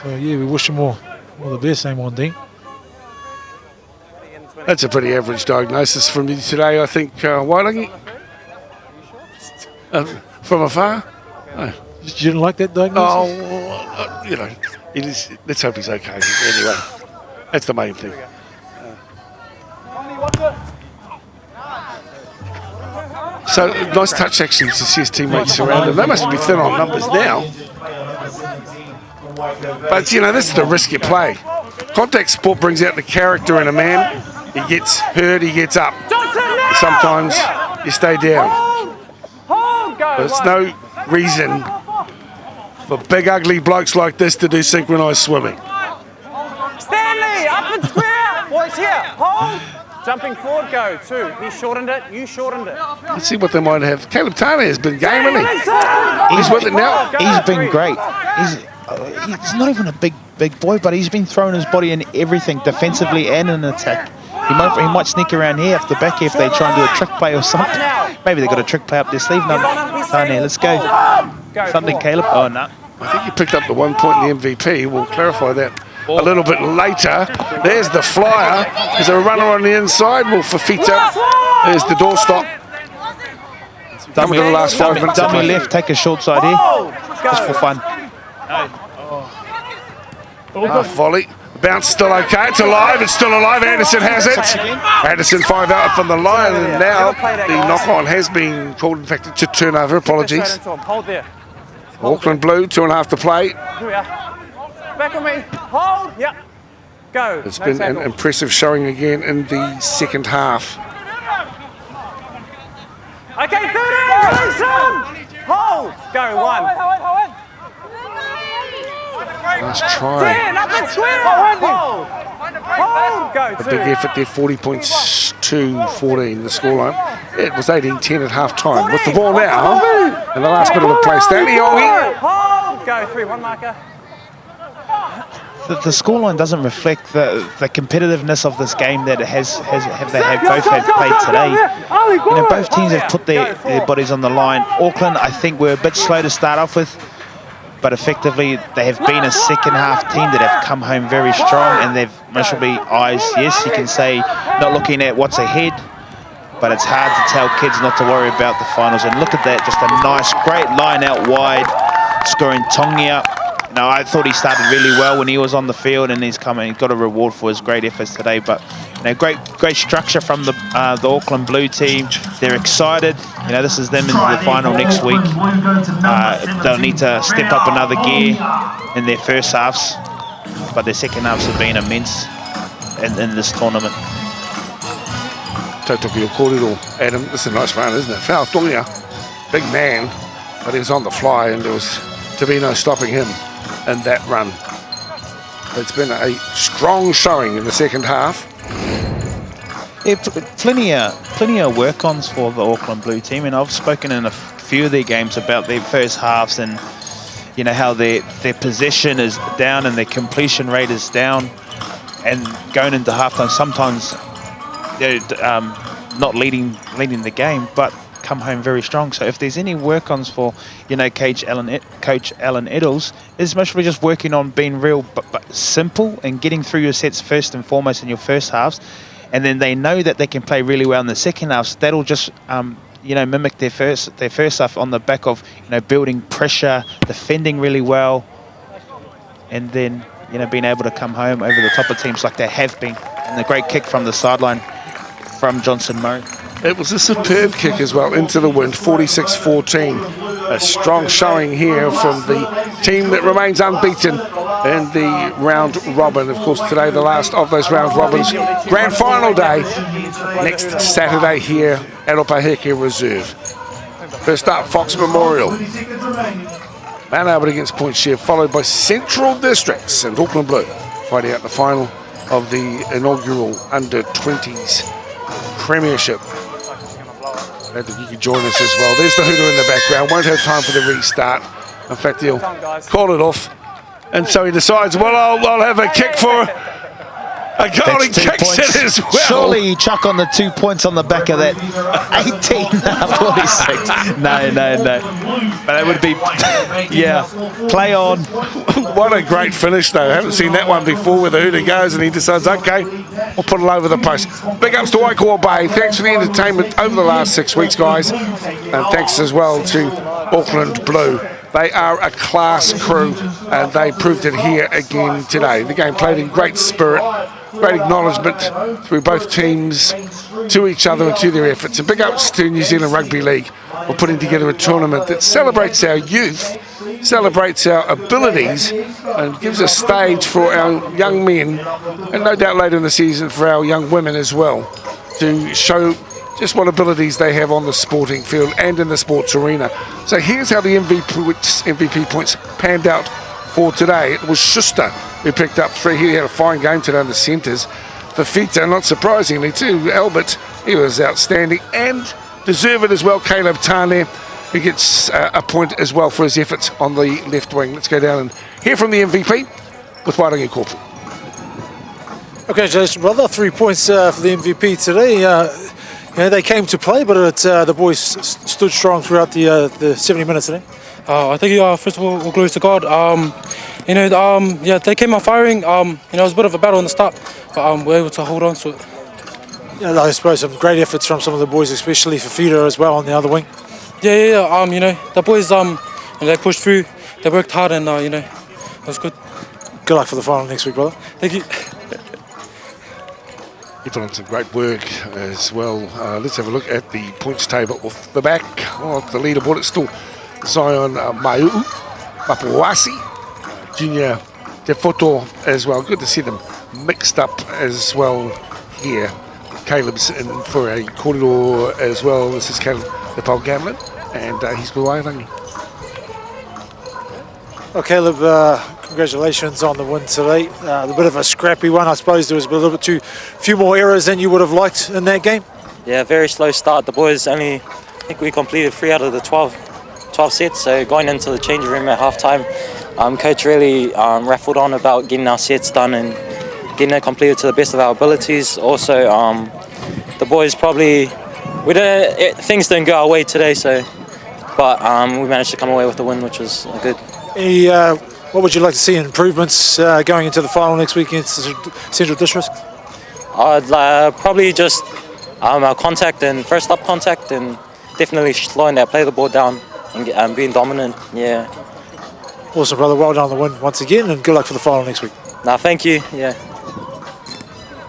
So yeah, we wish him all the best, same one thing. That's a pretty average diagnosis from you today, I think, Wairangi. From afar? You didn't like that diagnosis? Oh, you know, let's hope he's okay. Anyway, that's the main thing. So, nice touch actually to see his teammates around him. They must be thin on numbers now. But, you know, this is the risk you play. Contact sport brings out the character in a man. He gets hurt, he gets up. Sometimes you stay down. There's no reason for big ugly blokes like this to do synchronised swimming. Stanley, up and square. Boys here, hold. Jumping forward, go. 2. He shortened it, you shortened it. Let's see what they might have. Caleb Tane has been game, hasn't he? He's with it now. He's been great. He's not even a big boy, but he's been throwing his body in everything, defensively and in attack. He might sneak around here off the back if they try and do a trick play or something. Maybe they've got a trick play up their sleeve. No, Tane, let's go. Something, Caleb. Oh, no. I think he picked up the 1 point in the MVP. We'll clarify that a little bit later. There's the flyer. There's a runner on the inside. Well, Fafita. There's the doorstop. Dummy the last 5 minutes. Dummy left, take a short side here. Just for fun. Volley. Bounce still okay. It's alive. It's still alive. Anderson has it. Anderson 5 out from the line. And now the knock-on has been called. In fact, it's a turnover. Apologies. Hold there. Auckland Blue, 2.5 to play. Here we are. Back on me. Hold. Yep. Go. It's been an impressive showing again in the second half. Okay, 30. Release him. Hold. Go. 1. Nice try. 10. Up and square. Hold. Hold. Go. 2. A big effort there, 40 points to 14, the scoreline. It was 18-10 at half-time. With the ball now, in the last minute of play, Stanley Yongi. Hold. Go. 3. 1 marker. The scoreline doesn't reflect the competitiveness of this game that both have played today. You know, both teams have put their bodies on the line. Auckland, I think, were a bit slow to start off with, but effectively they have been a second half team that have come home very strong, and they've miserably eyes, yes, you can say, not looking at what's ahead, but it's hard to tell kids not to worry about the finals. And look at that, just a nice, great line out wide, scoring Tongia. No, I thought he started really well when he was on the field, and he's got a reward for his great efforts today. But you know, great structure from the Auckland Blue team. They're excited. You know, this is them into the final next week. They'll need to step up another gear in their first halves, but their second halves have been immense in this tournament. Tautaki Okoriro, Adam, this is a nice run, isn't it? Foul Tongia, big man, but he was on the fly, and there was to be no stopping him in that run. It's been a strong showing in the second half. Yeah, plenty of work-ons for the Auckland Blue team, and I've spoken in a few of their games about their first halves, and you know how their possession is down and their completion rate is down, and going into halftime sometimes they're not leading the game, but come home very strong. So if there's any work-ons for, you know, Coach Alan Eddles, is mostly just working on being real but simple and getting through your sets first and foremost in your first halves, and then they know that they can play really well in the second halves. That'll just you know, mimic their first half on the back of, you know, building pressure, defending really well, and then, you know, being able to come home over the top of teams like they have been. And the great kick from the sideline from Johnson Murray. It was a superb kick as well, into the wind, 46-14. A strong showing here from the team that remains unbeaten in the round robin. Of course, today the last of those round robins. Grand final day next Saturday here at Opaheke Reserve. First up, Fox Memorial. Mount Albert against Point Share, followed by Central Districts and Auckland Blue, fighting out the final of the inaugural Under-20s Premiership. I think you could join us as well. There's the hooter in the background. Won't have time for the restart. In fact, he'll call it off. And so he decides, well, I'll have a kick for A goal, he That's 2 kicks points. it as well. Surely you chuck on the 2 points on the back of that. 18, 46. No. But it would be, yeah, play on. What a great finish, though. I haven't seen that one before where the hooter goes and he decides, okay, we'll put it over the post. Big ups to WaiCoaBay. Thanks for the entertainment over the last 6 weeks, guys. And thanks as well to Auckland Blue. They are a class crew, and they proved it here again today. The game played in great spirit, great acknowledgement through both teams to each other and to their efforts. And big ups to New Zealand Rugby League for putting together a tournament that celebrates our youth, celebrates our abilities, and gives a stage for our young men, and no doubt later in the season for our young women as well, to show just what abilities they have on the sporting field and in the sports arena. So here's how the MVP points panned out for today. It was Schuster who picked up 3. He had a fine game today in the centres. Fafita, not surprisingly, too. Albert, he was outstanding, and deserved as well. Caleb Tane, who gets a point as well for his efforts on the left wing. Let's go down and hear from the MVP with Wairangi Corporal. Congratulations, brother. 3 points for the MVP today. They came to play, but the boys stood strong throughout the 70 minutes today. I think, first of all glory to God. They came out firing. It was a bit of a battle in the start, but we were able to hold on to it. Yeah, I suppose some great efforts from some of the boys, especially Fafita as well on the other wing. The boys, they pushed through. They worked hard, and it was good. Good luck for the final next week, brother. Thank you. He put on some great work as well. Let's have a look at the points table off the back of the leaderboard. It's still Zion Maiu, Mapuasi, Junior Defoto as well. Good to see them mixed up as well here. Caleb's in for a corridor as well. This is Caleb the Paul Gamlin, and he's with Wairangi. Well, Caleb, congratulations on the win today. A bit of a scrappy one, I suppose. There was a little bit few more errors than you would have liked in that game. Yeah, very slow start. The boys I think we completed 3 out of the 12 sets. So going into the changing room at halftime, coach really raffled on about getting our sets done and getting it completed to the best of our abilities. Also, the boys things didn't go our way today, but we managed to come away with the win, which was good. What would you like to see in improvements going into the final next week against Central District? I'd probably just our contact and first up contact, and definitely slowing that play the ball down and being dominant. Yeah. Awesome, brother. Well done on the win once again, and good luck for the final next week. Thank you. Yeah.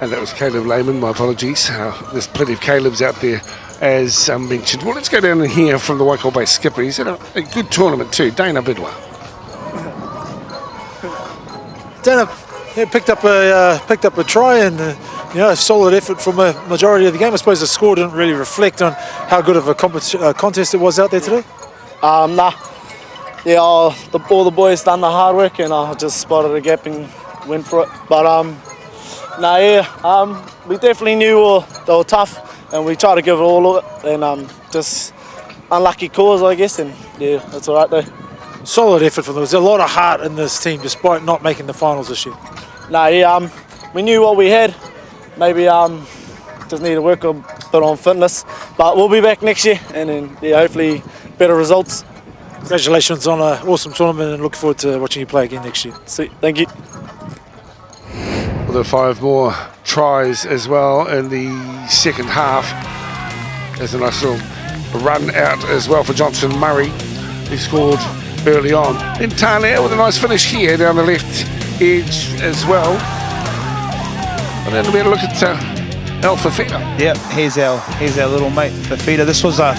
And that was Caleb Lehman. My apologies. There's plenty of Calebs out there, as mentioned. Well, let's go down and hear from the WaiCoaBay skipper. He's had a good tournament too, Dana Bidwa. Dana picked up a try and a solid effort from a majority of the game. I suppose the score didn't really reflect on how good of a contest it was out there today. Nah. Yeah, all the boys done the hard work, and I just spotted a gap and went for it. But we definitely knew they were tough, and we tried to give it all of it. And just unlucky cause, I guess. And yeah, that's all right though. Solid effort from them. There's a lot of heart in this team, despite not making the finals this year. We knew what we had. Maybe just need to work a bit on fitness, but we'll be back next year, and then hopefully better results. Congratulations on an awesome tournament, and look forward to watching you play again next year. See, thank you. Well, there are 5 more tries as well in the second half. There's a nice little run out as well for Johnson Murray, who scored early on. Then Tane with a nice finish here down the left edge as well. And then we had a look at El Fafita. Yep, here's our little mate Fafita. This was a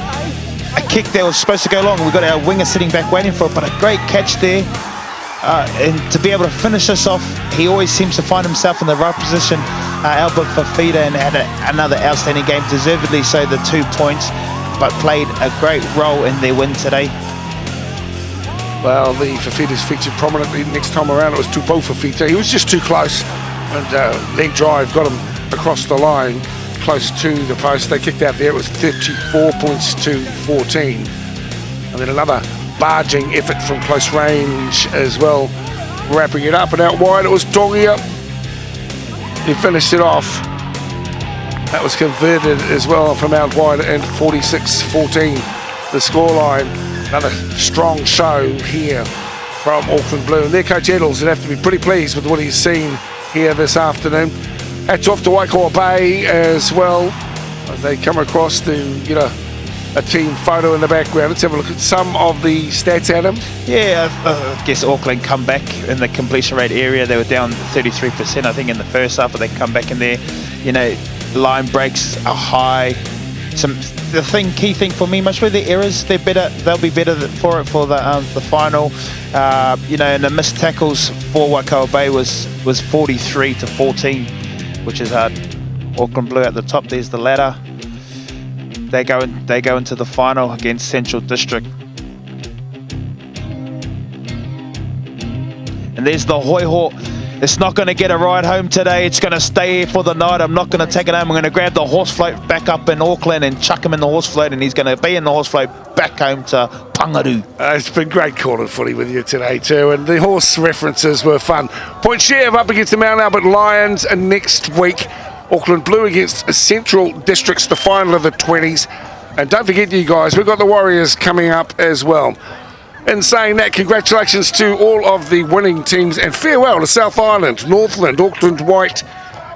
kick that was supposed to go long. We got our winger sitting back waiting for it, but a great catch there. And to be able to finish this off, he always seems to find himself in the right position. Albert Fafita, and had another outstanding game, deservedly so, the 2 points, but played a great role in their win today. Well, the Fafitas featured prominently next time around. It was Tupo Fafita. He was just too close, and leg drive got him across the line, close to the post. They kicked out there. It was 34 points to 14. And then another barging effort from close range as well, wrapping it up, and out wide it was Tongia. he finished it off. That was converted as well from out wide, and 46-14 the scoreline. Another strong show here from Auckland Blue. And their coach Edels would have to be pretty pleased with what he's seen here this afternoon. Hats off to WaiCoaBay as well as they come across to a team photo in the background. Let's have a look at some of the stats, Adam. Yeah, I guess Auckland come back in the completion rate area. They were down 33%, I think, in the first half, but they come back in there. Line breaks are high. Key thing for me, much with the errors, they're better. They'll be better for the final. And the missed tackles for WaiCoaBay was 43-14, which is Auckland Blue at the top. There's the ladder. They go into the final against Central District. And there's the Hoiho. It's not going to get a ride home today. It's going to stay here for the night. I'm not going to take it home. I'm going to grab the horse float back up in Auckland and chuck him in the horse float, and he's going to be in the horse float back home to Pangaru. It's been great calling footy with you today too, and the horse references were fun. Point Share up against the Mount Albert Lions, and next week Auckland Blue against Central Districts, the final of the 20s. And don't forget, you guys, we've got the Warriors coming up as well. In saying that, congratulations to all of the winning teams, and farewell to South Island, Northland, Auckland White,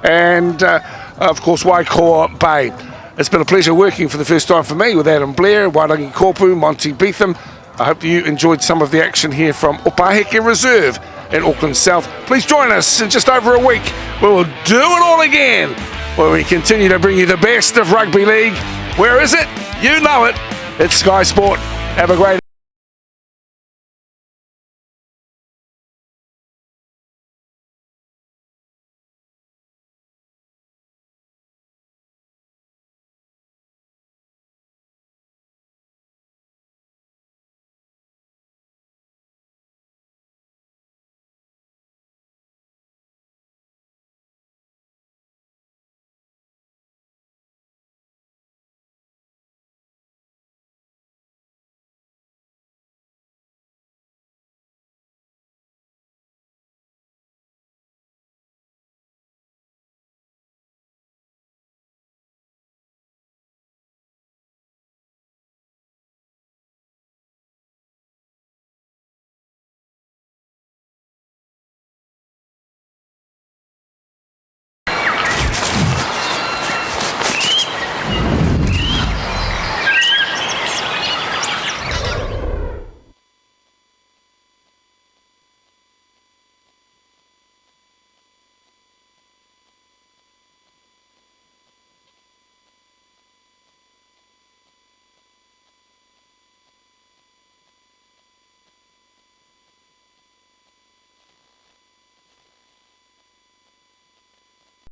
and of course WaiCoaBay. It's been a pleasure working for the first time for me with Adam Blair, Wairangi Kopu, Monty Beetham. I hope you enjoyed some of the action here from Opaheke Reserve in Auckland South. Please join us in just over a week where we'll do it all again, where we continue to bring you the best of rugby league. Where is it? You know it. It's Sky Sport. Have a great